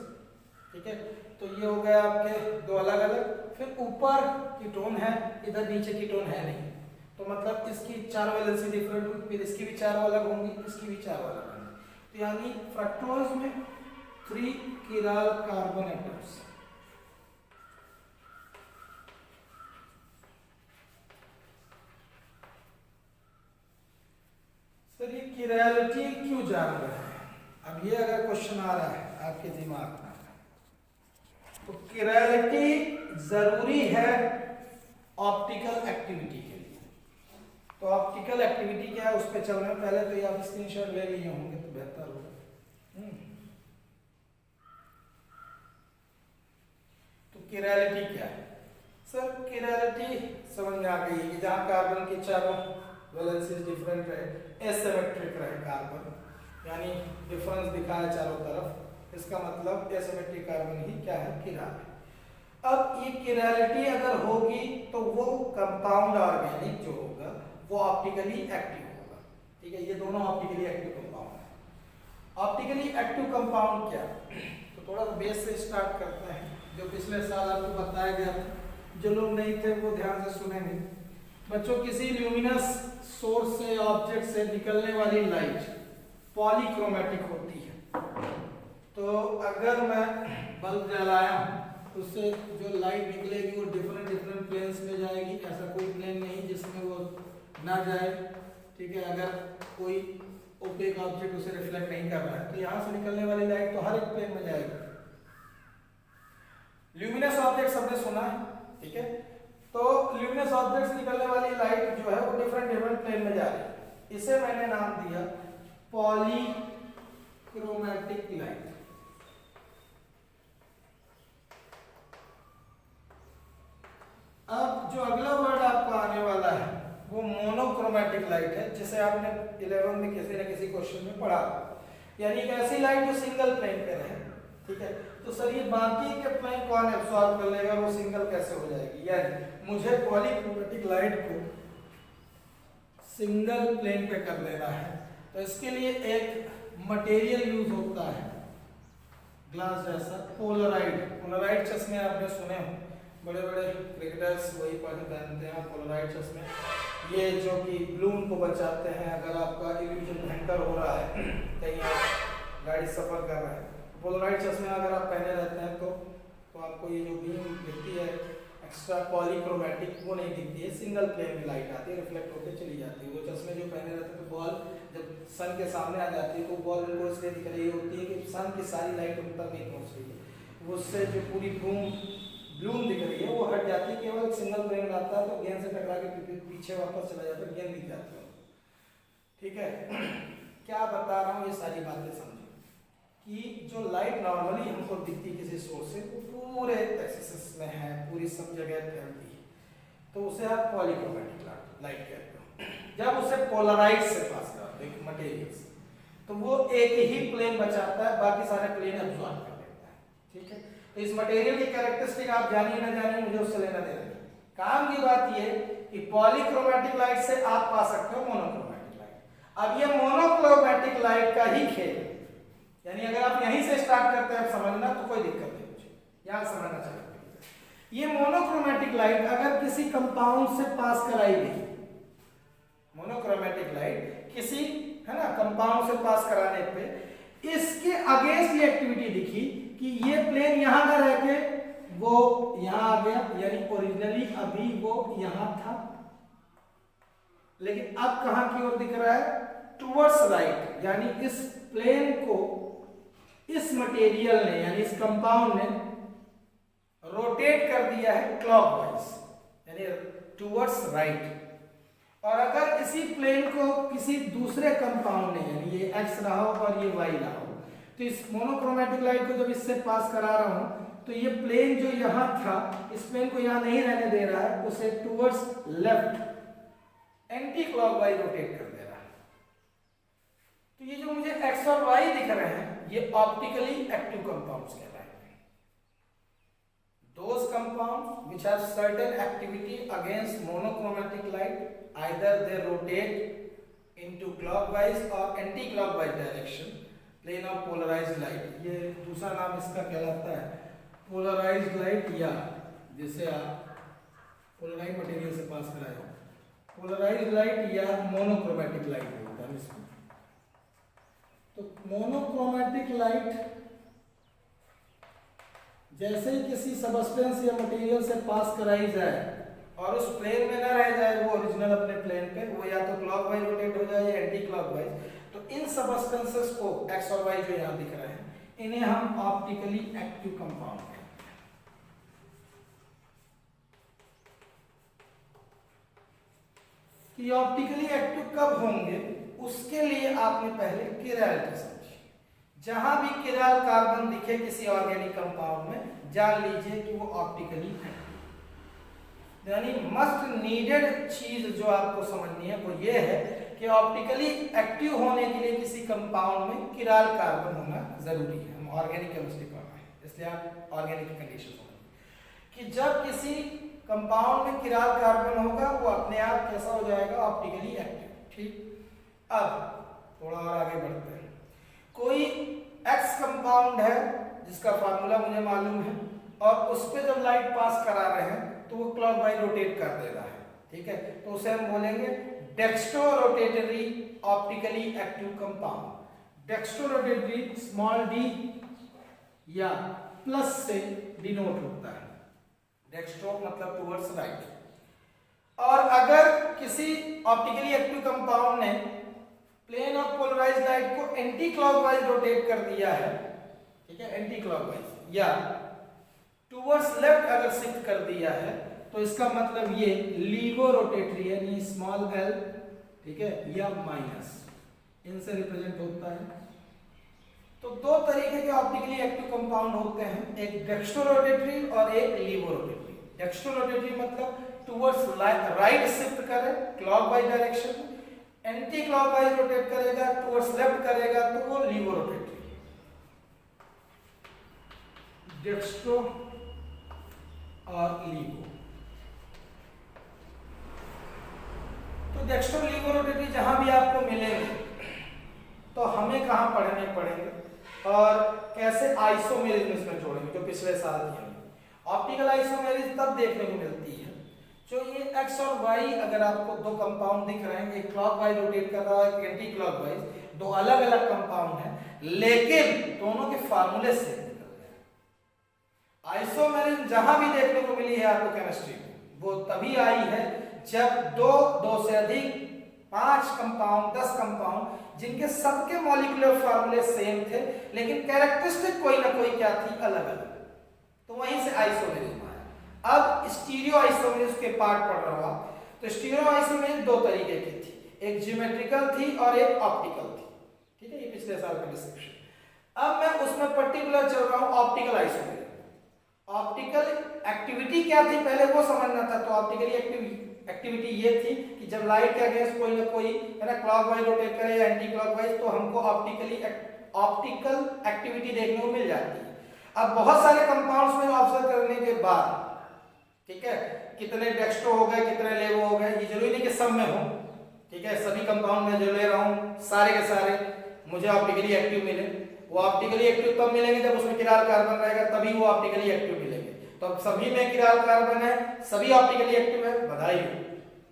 ठीक है, तो ये हो गया आपके दो अलग अलग। फिर ऊपर कीटोन है, इधर नीचे कीटोन है नहीं, तो मतलब इसकी 4 वैलेंसी डिफरेंट हुई, फिर इसकी भी 4 अलग होंगी, इसकी भी 4 अलग होंगी। तो यानी फ्रक्टोज में 3 किराल कार्बन एटम्स। सर ये किरालिटी क्यों जान रहे हैं, अब ये अगर क्वेश्चन आ रहा है आपके दिमाग में, तो किरालिटी जरूरी है ऑप्टिकल एक्टिविटी के लिए। तो ऑप्टिकल एक्टिविटी क्या है उस पर चल रहे हैं, पहले तो ये आप स्क्रीनशॉट ले लिए होंगे तो बेहतर होगा। तो किरालिटी क्या है सर, किरालिटी समझ में आ गई है कि जहां कार्बन की चारों वैलेंसीज डिफरेंट रहे, एसिमेट्रिक रहे कार्बन, यानी डिफरेंस दिखाया चारों तरफ, इसका मतलब एसिमेट्रिक कार्बन ही क्या है, किराल है। अब ये किरालिटी अगर होगी तो वो कंपाउंड ऑर्गेनिक जो होगा वो ऑप्टिकली एक्टिव होगा। ठीक है, ये दोनों ऑप्टिकली एक्टिव कंपाउंड है। ऑप्टिकली एक्टिव कंपाउंड क्या, तो थोड़ा बेस से स्टार्ट करते हैं, जो पिछले साल आपको बताया गया था, जो लोग नहीं थे वो ध्यान से सुनेंगे। बच्चों, किसी ल्यूमिनस सोर्स से ऑब्जेक्ट से निकलने वाली लाइट पॉलीक्रोमेटिक होती है। तो अगर मैं बल्ब जलाया हूं उससे जो लाइट निकलेगी वो डिफरेंट प्लेन्स में जाएगी, ऐसा कोई प्लेन नहीं जिसमें वो ना जाए। ठीक है, अगर कोई ओपेक ऑब्जेक्ट उसे रिफ्लेक्ट नहीं कर रहा है तो यहाँ से निकलने वाली लाइट तो हर एक प्लेन में जाएगी। ल्यूमिनस ऑब्जेक्ट सबने सुना है, ठीक है, तो ल्यूमिनस ऑब्जेक्ट से निकलने वाली लाइट जो है वो डिफरेंट प्लेन में जा रही है। इसे मैंने नाम दिया पॉलीक्रोमेटिक लाइट। अब जो अगला वर्ड आपको आने वाला है वो मोनोक्रोमेटिक लाइट है, जिसे आपने 11 में किसी न किसी क्वेश्चन में पढ़ा, यानी एक ऐसी लाइट जो सिंगल प्लेन पे रहे। ठीक है, तो सर ये बाकी के प्लेन कौन एब्सॉर्ब कर लेगा, वो सिंगल कैसे हो जाएगी, यानी मुझे पॉलीक्रोमेटिक लाइट को सिंगल प्लेन पे कर लेना है, तो इसके लिए एक मटेरियल यूज होता है ग्लास जैसा, पोलराइड चश्मे आपने सुने हो, बड़े बड़े क्रिकेटर्स वही पहनते हैं पोलराइड चश्मे, ये जो कि ब्लूम को बचाते हैं अगर आपका इल्यूजन भयंकर हो रहा है, कहीं आप गाड़ी सफर कर रहे हैं, पोलराइड चश्मे अगर आप पहने रहते हैं तो आपको ये जो बीम दिखती है एक्स्ट्रा पॉलीक्रोमेटिक वो नहीं दिखती है, सिंगल प्लेन में लाइट आती है, रिफ्लेक्ट होकर चली जाती है। वो चश्मे जो पहने रहते हैं तो बॉल जब सन के सामने आ जाती है तो बॉल उनको इसलिए दिख रही होती है कि सन की सारी लाइट उन तक नहीं पहुँच रही है, वो उससे जो पूरी ब्लूम ब्लूम दिख रही है वो हट जाती है, केवल सिंगल प्लेन आता है तो गेंद से टकरा के पीछे वापस चला जाता है, गेंद दिख जाती है। ठीक है, क्या बता रहा हूँ ये सारी बातें समझो कि जो लाइट नॉर्मली हमको दिखती है किसी सोर्स से वो पूरे एक्सिस में है, पूरी सब जगह फैलती है, तो उसे आप पॉलीक्रोमैटिक लाइट कहते हो। जब उसे पोलराइज से पास करते हैं मटेरियल से तो वो एक ही प्लेन बचाता है, बाकी सारे प्लेन एब्जॉर्ब कर लेता है। ठीक है, तो इस मटेरियल की कैरेक्टरिस्टिक आप जानिए ना जानिए, मुझे उससे लेना देना नहीं। काम की बात ये कि पॉलीक्रोमैटिक लाइट से आप पा सकते हो मोनोक्रोमैटिक लाइट। अब ये मोनोक्रोमैटिक लाइट का ही खेल, यानी अगर आप यहीं से स्टार्ट करते हैं समझना तो कोई दिक्कत नहीं, मुझे यहां समझना चाहिए। ये मोनोक्रोमैटिक लाइट अगर किसी कंपाउंड से पास कराई गई, मोनोक्रोमैटिक लाइट किसी है ना कंपाउंड से पास कराने पे इसके अगेंस्ट ये एक्टिविटी दिखी कि ये प्लेन यहां का रह के वो यहां आ गया, यानी ओरिजिनली अभी वो यहां था लेकिन अब कहां की ओर दिख रहा है, टुवर्ड्स राइट, यानी इस प्लेन को इस मटेरियल ने यानी इस कंपाउंड ने रोटेट कर दिया है क्लॉकवाइज, यानी टुवर्ड्स राइट। और अगर इसी प्लेन को किसी दूसरे कंपाउंड ने, यानी ये एक्स रहा हो और ये वाई रहा हो, तो इस मोनोक्रोमैटिक लाइट को जब इससे पास करा रहा हूं तो ये प्लेन जो यहां था इस प्लेन को यहां नहीं रहने दे रहा है, उसे towards left anti clockwise rotate कर दे रहा है। तो ये जो मुझे एक्स और वाई दिख रहे हैं ये ऑप्टिकली एक्टिव कंपाउंड्स कहलाते हैं। Those compounds which have certain activity against monochromatic light, either they rotate into clockwise or anti-clockwise direction, plane of polarized light। ये दूसरा नाम इसका कहलाता है polarized light, या जिसे आप पोलराइज मटेरियल से पास कराए हो polarized light या monochromatic light होता है इसमें। तो मोनोक्रोमैटिक लाइट जैसे ही किसी सबस्टेंस या मटेरियल से पास कराई जाए और उस प्लेन में ना रह जाए वो ओरिजिनल अपने प्लेन पे, वो या तो क्लॉकवाइज रोटेट हो जाए या एंटी क्लॉकवाइज, तो इन सबस्टेंसेस को एक्स और वाई जो यहां दिख रहे हैं इन्हें हम ऑप्टिकली एक्टिव कंपाउंड कहते हैं। कि ऑप्टिकली एक्टिव कब होंगे उसके लिए आपने पहले किरैलिटी समझी। जहां भी किराल कार्बन दिखे किसी ऑर्गेनिक कंपाउंड में जान लीजिए कि वो ऑप्टिकली एक्टिव, यानी मस्ट नीडेड चीज जो आपको समझनी है वो ये है कि ऑप्टिकली एक्टिव होने के लिए किसी कंपाउंड में किराल कार्बन होना जरूरी है। हम ऑर्गेनिक केमिस्ट्री कर रहे हैं इसलिए आप ऑर्गेनिक कंडीशन समझिए कि जब किसी कंपाउंड में किराल कार्बन होगा वो अपने आप कैसा हो जाएगा, ऑप्टिकली एक्टिव। ठीक, अब थोड़ा और आगे बढ़ते हैं। कोई एक्स कंपाउंड है जिसका फार्मूला मुझे मालूम है और उस पे जब लाइट पास करा रहे हैं तो वो क्लॉकवाइज रोटेट कर दे रहा है। ठीक है, तो उसे हम बोलेंगे dextro rotatory optically active compound. Dextro rotatory small d या प्लस से डिनोट होता है, डेक्स्ट्रो मतलब टुवर्ड्स राइट। और अगर किसी ऑप्टिकली एक्टिव कंपाउंड ने प्लेन ऑफ पोलराइज्ड लाइट को एंटी क्लॉकवाइज रोटेट कर दिया है, ठीक है, एंटी क्लॉकवाइज, या टुवर्ड्स लेफ्ट अगर शिफ्ट कर दिया है तो इसका मतलब ये लीवो रोटेटरी यानी स्मॉल एल, ठीक है, या माइनस, इनसे रिप्रेजेंट होता है। तो दो तरीके के ऑप्टिकली एक्टिव कंपाउंड होते हैं, एक डेक्स्ट्रो रोटेटरी और एक लीवो रोटेटरी। डेक्स्ट्रो रोटेटरी मतलब टुवर्ड्स राइट शिफ्ट करे क्लॉकवाइज डायरेक्शन में, एंटी क्लॉकवाइज रोटेट करेगा टुवर्ड्स लेफ्ट करेगा तो वो लीवो रोटेटरी। डेक्स्ट्रो और लीवो, तो डेक्स्ट्रो लीवो रोटेटरी जहां भी आपको मिलेंगे तो हमें कहां पढ़ने पड़ेंगे और कैसे आइसोमेरिज्म इसमें जोड़ेंगे, जो पिछले साल किए। ऑप्टिकल आइसोमेरिज्म तब देखने को मिलती है जो ये एक्स और वाई अगर आपको दो कंपाउंड दिख रहे हैं, एक क्लॉकवाइज रोटेट कर रहा है, एक एंटी क्लॉकवाइज, दो अलग अलग कंपाउंड हैं लेकिन दोनों के फार्मूले से निकल गए। आइसोमेरिज्म जहां भी देखने को मिली है आपको केमिस्ट्री में वो तभी आई है जब दो से अधिक 5 कंपाउंड 10 कंपाउंड जिनके सबके मॉलिक्यूलर फार्मूले सेम थे लेकिन कैरेक्टरिस्टिक कोई ना कोई क्या थी, अलग अलग, तो वहीं से आइसोमेरिज्म आया। अब स्टीरियो आइसोमेरिज्म के पार्ट पढ़ रहा हूं। तो स्टीरियो आइसोमेरिज्म दो तरीके की थी, एक ज्योमेट्रिकल थी और एक ऑप्टिकल थी, ठीक है, ये पिछले साल का डिस्क्रिप्शन। अब मैं उसमें पर्टिकुलर चल रहा हूं ऑप्टिकल आइसोमेरिज्म। ऑप्टिकल एक्टिविटी क्या थी पहले वो समझना था। तो ऑप्टिकली एक्टिविटी ये थी कि जब लाइट के अगेंस्ट कोई ना कोई है ना क्लॉकवाइज रोटेट करे या एंटी क्लॉकवाइज, तो हमको ऑप्टिकल एक्टिविटी देखने को मिल जाती है। अब बहुत सारे कंपाउंड्स में ऑब्जर्व करने के बाद, ठीक है, कितने डेक्स्ट्रो हो गए, कितने लेवो हो गए, ये जरूरी नहीं कि सब में हो, ठीक है, सभी कंपाउंड में जो ले रहा हूं सारे के सारे मुझे ऑप्टिकली एक्टिव मिले। वो ऑप्टिकली एक्टिव तब मिलेंगे जब उसमें किराल कार्बन रहेगा, तभी वो ऑप्टिकली एक्टिव मिलेंगे। तो अब सभी में किराल कार्बन है, सभी ऑप्टिकली एक्टिव है, बधाई हो,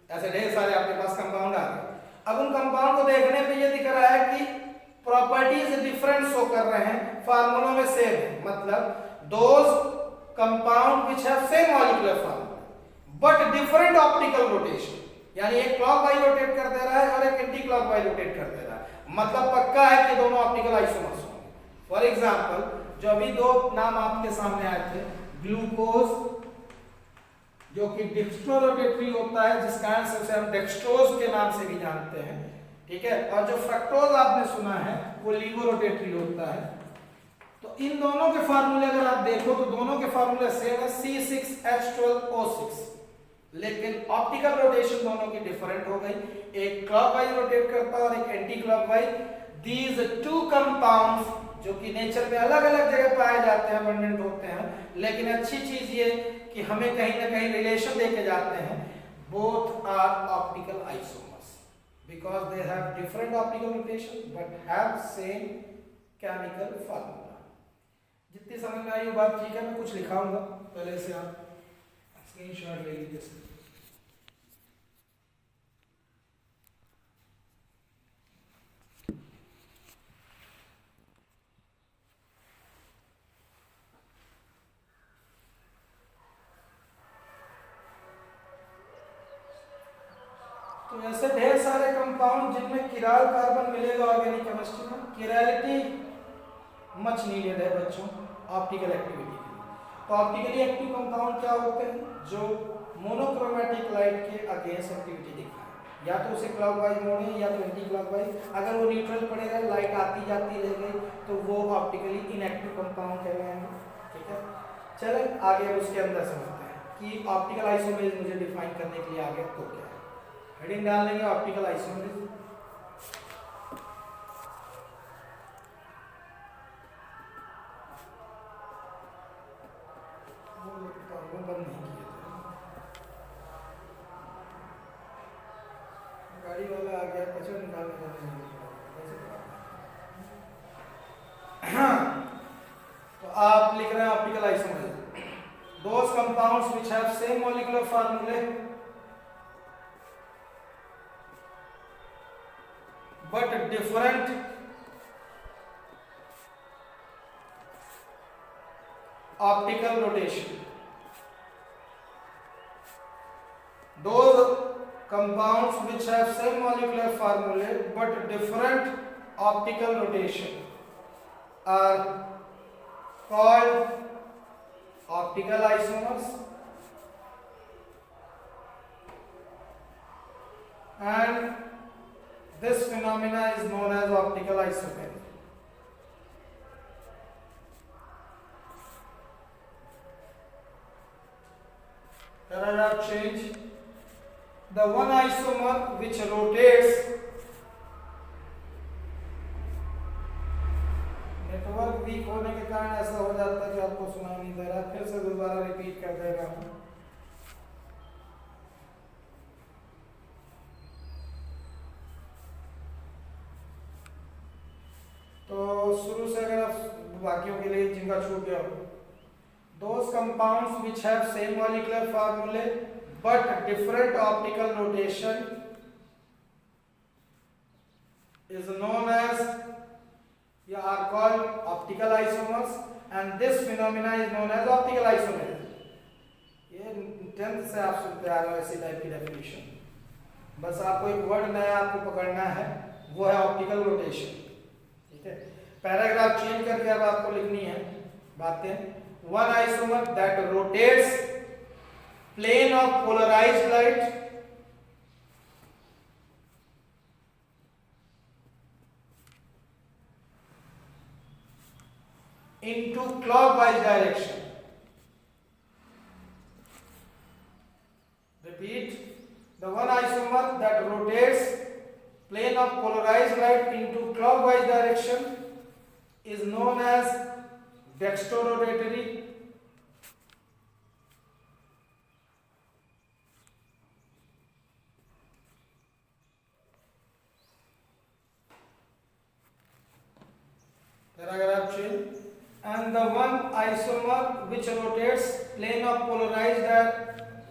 ऐसे ढेर सारे आपके पास कंपाउंड आ गए। अब उन कंपाउंड को देखने पे ये दिख रहा है कि प्रॉपर्टीज डिफरेंट शो कर रहे हैं, फार्मूलों में सेम है, मतलब those compound which have same molecular formula but different optical rotation, यानी एक क्लॉकवाइज रोटेट कर दे रहा है और एक एंटी क्लॉकवाइज रोटेट कर दे रहा है, मतलब पक्का है कि दोनों ऑप्टिकल आइसोमर्स होंगे। फॉर एग्जांपल जो अभी दो नाम आपके सामने आए थे, ग्लूकोज जो कि डेक्स्ट्रो रोटेटरी होता है, जिसका आंसर से हम डेक्स्ट्रोज के नाम से भी जानते हैं, ठीक है, और जो फ्रक्टोज आपने सुना है वो लीवो रोटेटरी होता है। तो इन दोनों के फार्मूले अगर आप देखो तो दोनों के फार्मूले सेम है, C6H12O6, लेकिन ऑप्टिकल रोटेशन दोनों की डिफरेंट हो गई, एक क्लॉकवाइज रोटेट करता है और एक anti clockwise. These two compounds जो कि नेचर में अलग अलग जगह पाए जाते हैं, अबंडेंट होते हैं, लेकिन अच्छी चीज ये कि हमें कहीं ना कहीं रिलेशन देके जाते हैं, both are optical isomers because they have different optical rotation but have same chemical formula. जितनी समझ में आई वो बात ठीक है, मैं कुछ लिखाऊंगा पहले से, आप स्क्रीनशॉट ले लीजिए। तो ऐसे ढेर सारे कंपाउंड जिनमें किराल कार्बन मिलेगा ऑर्गेनिक केमिस्ट्री में, किरालिटी मच नीडेड है बच्चों ऑप्टिकल एक्टिविटी के लिए। तो ऑप्टिकली एक्टिव कंपाउंड क्या होते हैं, जो मोनोक्रोमेटिक लाइट के अगेंस्ट एक्टिविटी दिखाएं, या तो उसे क्लॉकवाइज मोड़े या तो एंटी क्लॉकवाइज। अगर वो न्यूट्रल पड़े रहे, लाइट आती जाती रह गई, तो वो ऑप्टिकली इनएक्टिव कंपाउंड कहलाएंगे, ठीक है। चले आगे उसके अंदर समझते हैं कि ऑप्टिकल आइसोमेरिज्म मुझे डिफाइन करने के लिए आगे तो क्या है। हेडिंग डाल लेंगे ऑप्टिकल आइसोमेरिज्म। बंद नहीं किए थे, गाड़ी वाला आ गया, कचरा निकालने जाने तो आप लिख रहे हैं optical isomerism, those compounds which have same molecular फार्मूले but different optical rotation. Those compounds which have same molecular formulae but different optical rotation are called optical isomers, and this phenomena is known as optical isomerism. Paragraph change. The one isomer which rotates, network weak होने के कारण ऐसा हो जाता है कि आपको सुनाई नहीं दे रहा, फिर से दोबारा रिपीट कर देगा। तो शुरू से अगर आप वाक्यों के लिए जिनका छूट गया, those compounds which have same molecular formulae but different optical rotation is known as, are called optical isomers, and this phenomena is known as optical isomerism. ये 10th से आप सुनते आ रहे हो ऐसी टाइप की डेफिनेशन, बस आपको एक वर्ड नया आपको पकड़ना है, वो है ऑप्टिकल रोटेशन, ठीक है। पैराग्राफ चेंज करके अब आपको लिखनी है बातें। One isomer that rotates plane of polarized light into clockwise direction. Repeat, the one isomer that rotates plane of polarized light into clockwise direction is known as dextrorotatory. Paragraph change. And the one isomer which rotates plane of polarized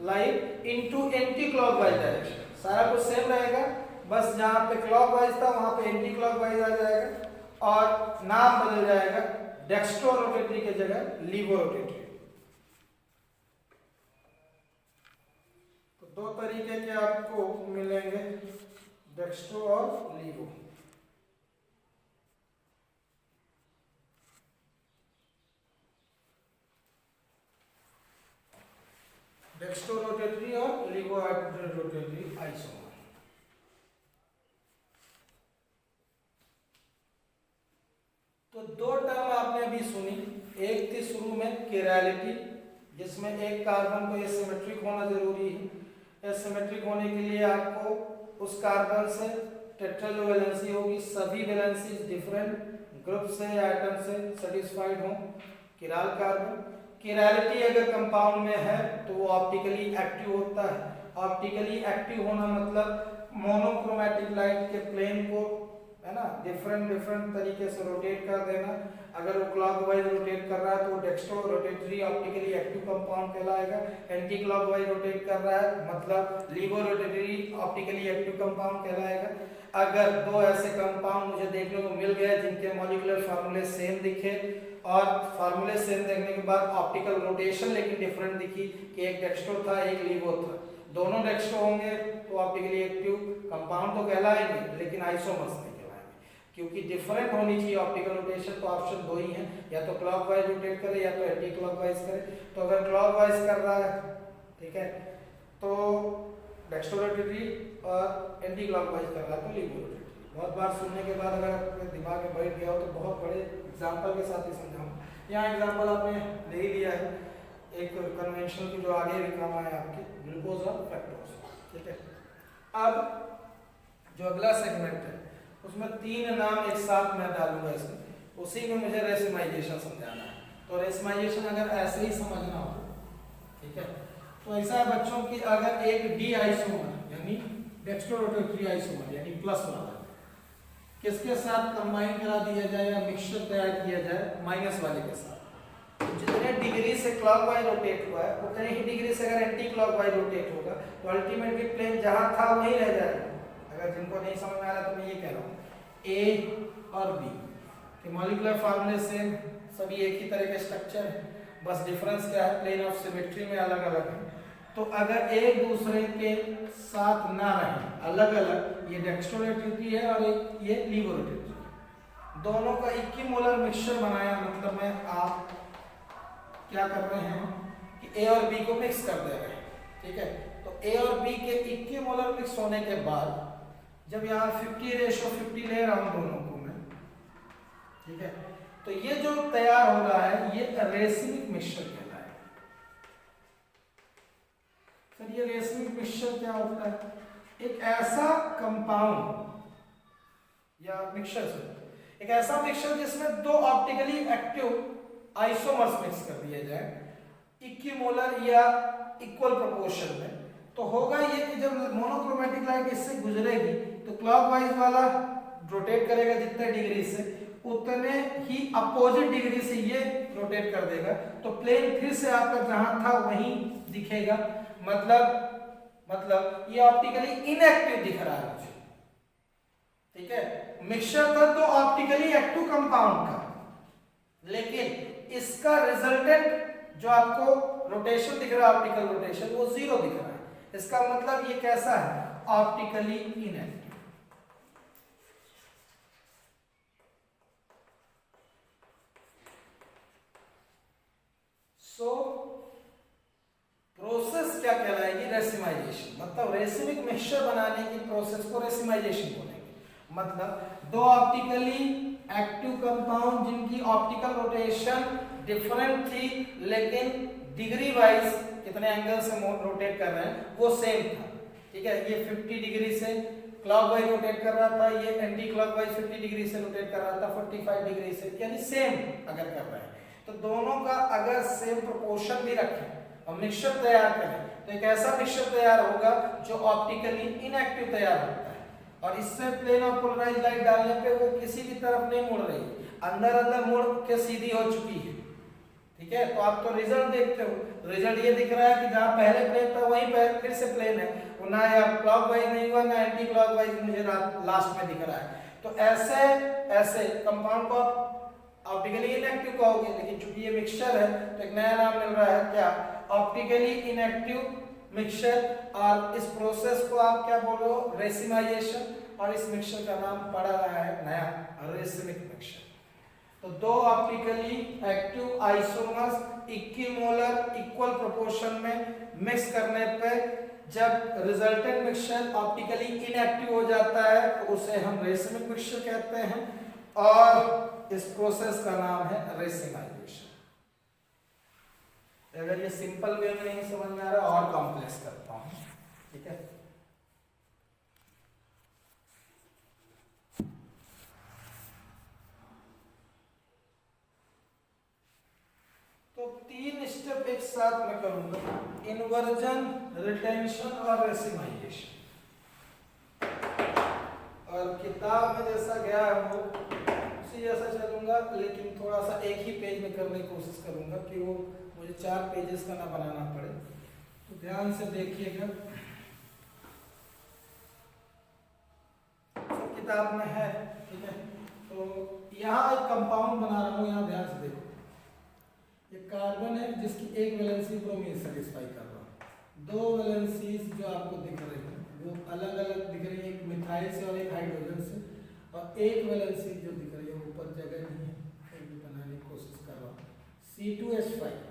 light into anti-clockwise direction. सारा कुछ same रहेगा, बस जहाँ पे clockwise था वहाँ पे anti clockwise आ जाएगा और नाम बदल जाएगा, डेक्स्ट्रो रोटेटरी के जगह लीवो रोटेटरी। तो दो तरीके के आपको मिलेंगे, डेक्स्ट्रो और लीवो। डेक्स्ट्रो रोटेटरी और लीवो रोटेटरी आइसोमर। तो दो टर्म आपने अभी सुनी, एक थी शुरू में किरैलिटी, जिसमें एक कार्बन को एसिमेट्रिक होना जरूरी है। एसिमेट्रिक होने के लिए आपको उस कार्बन से टेट्रा जो वैलेंसी होगी, सभी वैलेंसी डिफरेंट ग्रुप से एटम से सेटिस्फाइड हो। किराल कार्बन, किरैलिटी अगर कंपाउंड में है तो वो ऑप्टिकली एक्टिव होता है। ऑप्टिकली एक्टिव होना मतलब मोनोक्रोमैटिक लाइट के प्लेन को, है ना, डिफरेंट तरीके से रोटेट कर देना। अगर वो क्लॉकवाइज रोटेट कर रहा है तो वो dextro rotatory optically active compound कहलाएगा। एंटी क्लॉकवाइज रोटेट कर रहा है मतलब levo rotatory optically active compound कहलाएगा। अगर दो ऐसे कंपाउंड मुझे देखने को मिल गए जिनके मॉलिक्यूलर फार्मूले सेम दिखे और फार्मूले सेम देखने के बाद ऑप्टिकल रोटेशन लेकिन डिफरेंट दिखी कि एक डेक्स्ट्रो था एक लीवो था, दोनों डेक्स्ट्रो होंगे तो ऑप्टिकली एक्टिव कंपाउंड तो कहलाएंगे लेकिन आइसोमर्स नहीं कहलाएंगे, क्योंकि डिफरेंट होनी चाहिए ऑप्टिकल रोटेशन। तो ऑप्शन दो ही है, या तो क्लॉकवाइज रोटेट करे या तो एंटी क्लॉकवाइज करे। तो अगर क्लॉकवाइज कर रहा है, ठीक है, तो डेक्स्ट्रो रोटेटरी और एंटी क्लॉकवाइज कर रहा है तो लीवो रोटेटरी। बहुत बार सुनने के बाद अगर आपके दिमाग में बैठ गया हो तो बहुत बड़े एग्जाम्पल के साथ ही समझाऊंगा। यहाँ एग्जाम्पल आपने ले ही लिया है एक कन्वेंशनल की जो आगे भी काम आए आपके, ग्लूकोज और फ्रक्टोज, ठीक है। अब जो अगला सेगमेंट है उसमें तीन नाम एक साथ मैं डालूंगा इसमें, उसी में मुझे रेसिमाइजेशन समझाना है। तो रेसिमाइजेशन अगर ऐसे ही समझना हो, ठीक है, तो ऐसा है बच्चों की, अगर एक डी आइसोमर यानी डेक्स्ट्रोरोटेटरी आइसोमर यानी प्लस वाला किसके साथ कंबाइन करा दिया जाए या मिक्सचर तैयार किया जाए माइनस वाले के साथ, तो जितने डिग्री से क्लॉकवाइज रोटेट हुआ है उतने ही डिग्री से अगर एंटी क्लॉकवाइज रोटेट होगा तो अल्टीमेटली प्लेन जहां था वहीं रह जाएगा। अगर जिनको नहीं समझ में आ रहा तो मैं ये कह रहा हूँ, ए और बी के मॉलिक्यूलर फार्मूले सेम, सभी एक ही तरह के स्ट्रक्चर है, बस डिफरेंस क्या है, प्लेन ऑफ सिमेट्री में अलग अलग है। तो अगर एक दूसरे के साथ ना रहे, अलग अलग, ये डेक्स्ट्रोरोटेटरी है और ये लीवो रोटेटरी है, दोनों का इक्विमोलर मिक्सचर बनाया, मतलब में आप क्या कर रहे हैं कि ए और बी को मिक्स कर दे रहे हैं, ठीक है। तो ए और बी के इक्विमोलर मिक्स होने के बाद जब यहाँ 50:50 ले रहा हूँ दोनों को मैं, ठीक है, तो ये जो तैयार हो रहा है ये रेसिमिक मिक्सचर कहलाता है। सर ये रेसिमिक मिक्सचर क्या होता है? एक ऐसा कंपाउंड या मिक्सचर से, एक ऐसा मिक्सचर जिसमें दो ऑप्टिकली एक्टिव आइसोमर्स मिक्स कर दिए जाए इक्विमोलर या इक्वल प्रोपोर्शन में, तो होगा ये कि जब मोनोक्रोमैटिक लाइट इससे गुजरेगी तो क्लॉकवाइज वाला रोटेट करेगा जितने डिग्री से, उतने ही अपोजिट डिग्री से ये रोटेट कर देगा, तो प्लेन फिर से आपका जहां था वहीं दिखेगा। मतलब ये ऑप्टिकली इनएक्टिव दिख रहा है मुझे, ठीक है। मिक्सचर था तो ऑप्टिकली एक्टिव कंपाउंड का, लेकिन इसका रिजल्टेंट जो आपको रोटेशन दिख रहा है, ऑप्टिकल रोटेशन, वो 0 दिख रहा है। इसका मतलब ये कैसा है? Optically inactive. सो प्रोसेस क्या रेसिमिक मिक्सचर बनाने की प्रोसेस को रेसिमाइजेशन बोलेंगे। मतलब दो ऑप्टिकली एक्टिव कंपाउंड जिनकी ऑप्टिकल रोटेशन डिफरेंट थी लेकिन डिग्री वाइज कितने एंगल से रोटेट कर रहे हैं वो सेम था। ठीक है, ये 50 डिग्री से क्लॉकवाइज रोटेट कर रहा था, ये एंटी क्लॉकवाइज 50 डिग्री से रोटेट कर रहा था 45 डिग्री से, यानी सेम अगर कर रहे हैं तो दोनों का अगर सेम प्रोपोर्शन भी रखें और मिक्सचर तैयार करें तो एक ऐसा मिक्सचर तैयार होगा जो ऑप्टिकली इनएक्टिव तैयार होता है। और इससे प्लेन और पोलराइज लाइट डालने पे वो किसी भी तरफ नहीं मुड़ रही, अंदर अंदर मुड़ के सीधी हो चुकी है। ठीक है, तो आप तो रिजल्ट देखते हो, रिजल्ट ये दिख रहा है कि जहां पहले प्लेन था वहीं पर फिर से प्लेन है, वो ना या क्लॉकवाइज नहीं हुआ ना एंटी क्लॉकवाइज मुझे लास्ट में दिख रहा है। तो ऐसे ऐसे कंपाउंड को आप ऑप्टिकली इनएक्टिव कहोगे, लेकिन चूंकि ये मिक्सचर है तो एक नया नाम मिल रहा है, क्या, ऑप्टिकली इनएक्टिव मिक्सचर। और इस प्रोसेस को आप क्या बोल रहे हो, रेसिमाइजेशन, और इस मिक्सचर का नाम पड़ रहा है नया रेसिमिक मिक्सचर। तो दो optically active isomers equimolar equal proportion में मिक्स करने पे जब रिजल्टेंट मिक्सचर ऑप्टिकली इनएक्टिव हो जाता है तो उसे हम रेसिमिक मिक्सचर कहते हैं, और इस प्रोसेस का नाम है रेसिमाइजेशन। अगर ये सिंपल वे में नहीं समझ में आ रहा और कॉम्प्लेक्स करता हूं। ठीक है, तो 3 स्टेप एक साथ में करूंगा, इन्वर्जन, रिटेंशन और रेसिमाइजेशन। और किताब में जैसा गया है वो उसी जैसा चलूंगा, लेकिन थोड़ा सा एक ही पेज में करने की कोशिश करूंगा कि वो मुझे 4 पेजेस का ना बनाना पड़े। तो ध्यान से देखिएगा, सब किताब में है। ठीक है, तो यहाँ एक कंपाउंड बना रहा हूँ, यहाँ ध्यान से देखो, ये कार्बन है जिसकी एक वैलेंसी ब्रोमीन सेटिस्फाई कर रहा हूँ। 2 वैलेंसीज जो आपको दिख रही है वो अलग अलग दिख रही है, एक मिथाइल से और एक हाइड्रोजन से, और एक वैलेंसी जो दिख रही है ऊपर जगह नहीं है, फिर भी बनाने की कोशिश कर रहा हूँ, C2H5।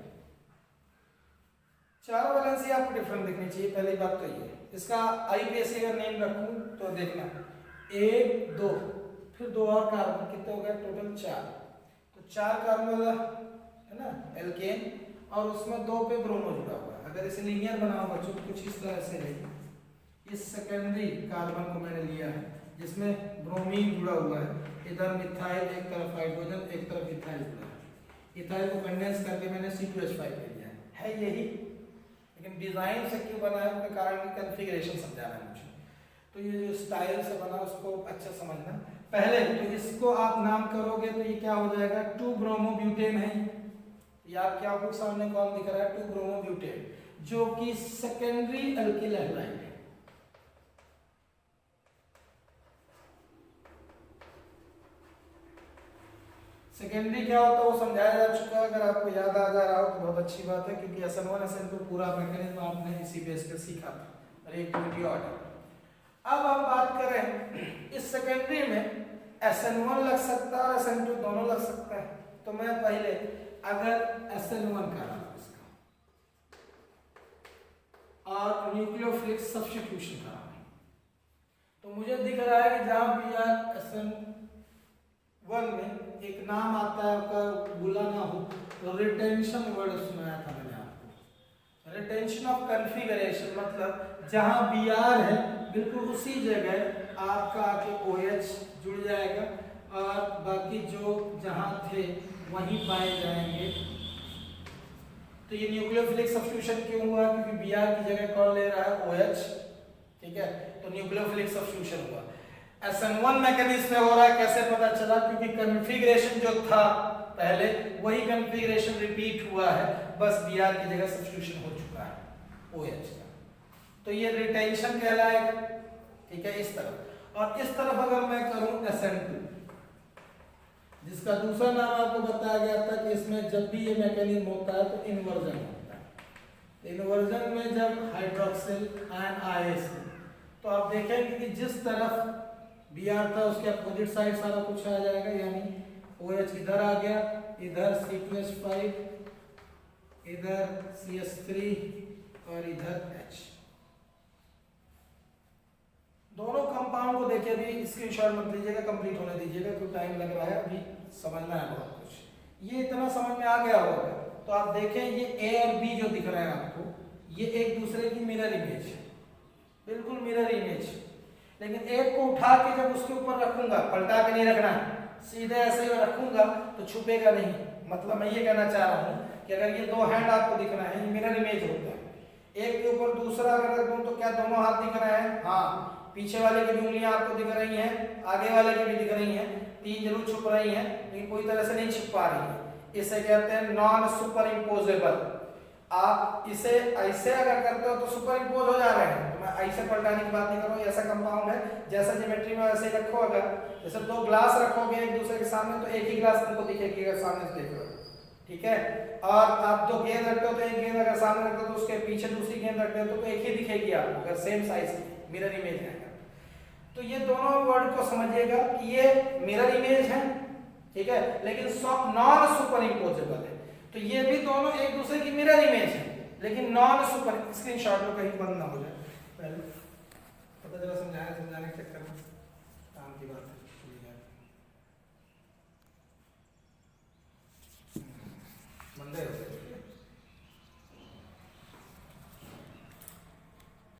4 वैलेंसी आपको डिफरेंट दिखनी चाहिए, पहली बात तो ये। इसका IUPAC अगर नेम रखूं तो देखना 1 2 फिर 2 और कार्बन, कितने हो गए टोटल 4। तो 4 कार्बन है ना एल्केन, और उसमें 2 पे ब्रोमो जुड़ा हुआ है। अगर इसे लीनियर बनाओ बच्चों कुछ इस तरह से है, इस सेकेंडरी कार्बन को मैंने लिया है जिसमें ब्रोमीन जुड़ा हुआ है, इधर मिथाइल, एक तरफ हाइड्रोजन, एक तरफ इथाइल जुड़ा है। इथाइल को कंडेंस करके मैंने C2H5 ले लिया है यही, लेकिन डिजाइन से क्यों बना है उसके कारण की कॉन्फ़िगरेशन समझाना है मुझे। तो ये जो स्टाइल से बना उसको अच्छा समझना। पहले तो इसको आप नाम करोगे तो ये क्या हो जाएगा, 2 ब्रोमोब्यूटेन है। ये आपके आंखों के सामने कौन दिख रहा है, 2 ब्रोमोब्यूटेन, जो कि सेकेंडरी अल्किल हैलाइड है। सेकेंडरी क्या होता है वो समझाया जा चुका है, अगर आपको याद आ जा रहा हो तो बहुत अच्छी बात है, क्योंकि SN1 SN2 पूरा मैकेनिज्म आपने इसी बेस पे सीखा था, रिएक्टिविटी ऑर्डर। अब हम बात करें इस सेकेंडरी में SN1 लग सकता है और SN2 दोनों लग सकता है। तो मैं पहले अगर SN1 का नाम इसका और न्यूक्लियोफिलिक सब्स्टिट्यूशन का नाम, तो मुझे दिख रहा है कि जहां भी यार SN1 में एक नाम आता है, आपका बुला ना हो तो रिटेंशन वर्ड सुनाया था मैंने आपको। रिटेंशन ऑफ कॉन्फ़िगरेशन मतलब जहां Br है बिल्कुल उसी जगह आपका आके OH जुड़ जाएगा और बाकी जो जहां थे वहीं पाए जाएंगे। तो ये न्यूक्लियोफिलिक सब्स्टिट्यूशन क्यों हुआ, क्योंकि Br की जगह कौन ले रहा है, OH। ठीक है, तो न्यूक्लियोफिलिक सब्स्टिट्यूशन हुआ। SN1 मैकेनिज्म में हो रहा है, कैसे पता चला, क्योंकि कॉन्फ़िगरेशन जो था पहले वही कॉन्फ़िगरेशन रिपीट हुआ है, बस Br की जगह सब्स्टिट्यूशन हो चुका है OH का। तो ये रिटेंशन कहलाएगा। ठीक है, इस तरफ। और इस तरफ अगर मैं करूं SN2, जिसका दूसरा नाम आपको बताया गया था कि इसमें जब भी ये मैकेनिज्म होता है तो इन्वर्जन होता है। इन्वर्जन में जब हाइड्रोक्सिल आयन आए इसमें, तो आप देखेंगे कि जिस तरफ Br था उसके अपोजिट साइड सारा कुछ आ जाएगा, यानी OH इधर आ गया, इधर C2H5, इधर CH3 और इधर H। दोनों कंपाउंड को देखिए, अभी स्क्रीनशॉट मत लीजिएगा, कंप्लीट होने दीजिएगा, क्योंकि टाइम लग रहा है, अभी समझना है बहुत कुछ। ये इतना समझ में आ गया होगा तो आप देखें ये ए और बी जो दिख रहे हैं आपको, ये एक दूसरे की मिरर इमेज है, बिल्कुल मिरर इमेज। लेकिन एक को उठा के जब उसके ऊपर रखूंगा, पलटा के नहीं रखना, सीधे ऐसे ही रखूंगा तो छुपेगा नहीं। मतलब मैं ये कहना चाह रहा हूँ कि अगर ये दो हैंड आपको दिख रहे हैं, ये मिरर इमेज होता है, एक के ऊपर दूसरा अगर रख दूं तो क्या दोनों हाथ दिख रहे हैं? हाँ, पीछे वाले की भी उंगलियां आपको दिख रही हैं, आगे वाले की भी दिख रही हैं, तीन जरूर छुप रही हैं लेकिन कोई तरह से नहीं छुप पा रही है। इसे कहते हैं नॉन सुपर इम्पोजेबल। आप इसे ऐसे अगर करते हो तो सुपर इम्पोज हो जा रहे हैं, तो मैं ऐसे पलटाने की बात नहीं कर रहा हूँ। ऐसा कंपाउंड है जैसा ज्योमेट्री में वैसे ही रखो, अगर जैसे दो ग्लास रखोगे एक दूसरे के सामने तो एक ही ग्लास तुमको दिखेगी अगर सामने से देख रहे हो, ठीक है। और आप दो गेंद रखते हो तो एक गेंद अगर सामने रखते हो तो उसके पीछे दूसरी गेंद रखते हो तो एक ही दिखेगी आपको, अगर सेम साइज की मिरर इमेज है। तो ये दोनों वर्ड को समझिएगा कि ये मिरर इमेज है, ठीक है, लेकिन नॉन सुपर इम्पोजेबल है। तो ये भी दोनों एक दूसरे की मिरर इमेज है लेकिन नॉन सुपर। स्क्रीनशॉट में कहीं बंद ना हो जाए, पहले पता चला समझाने के चक्कर में काम की बात है।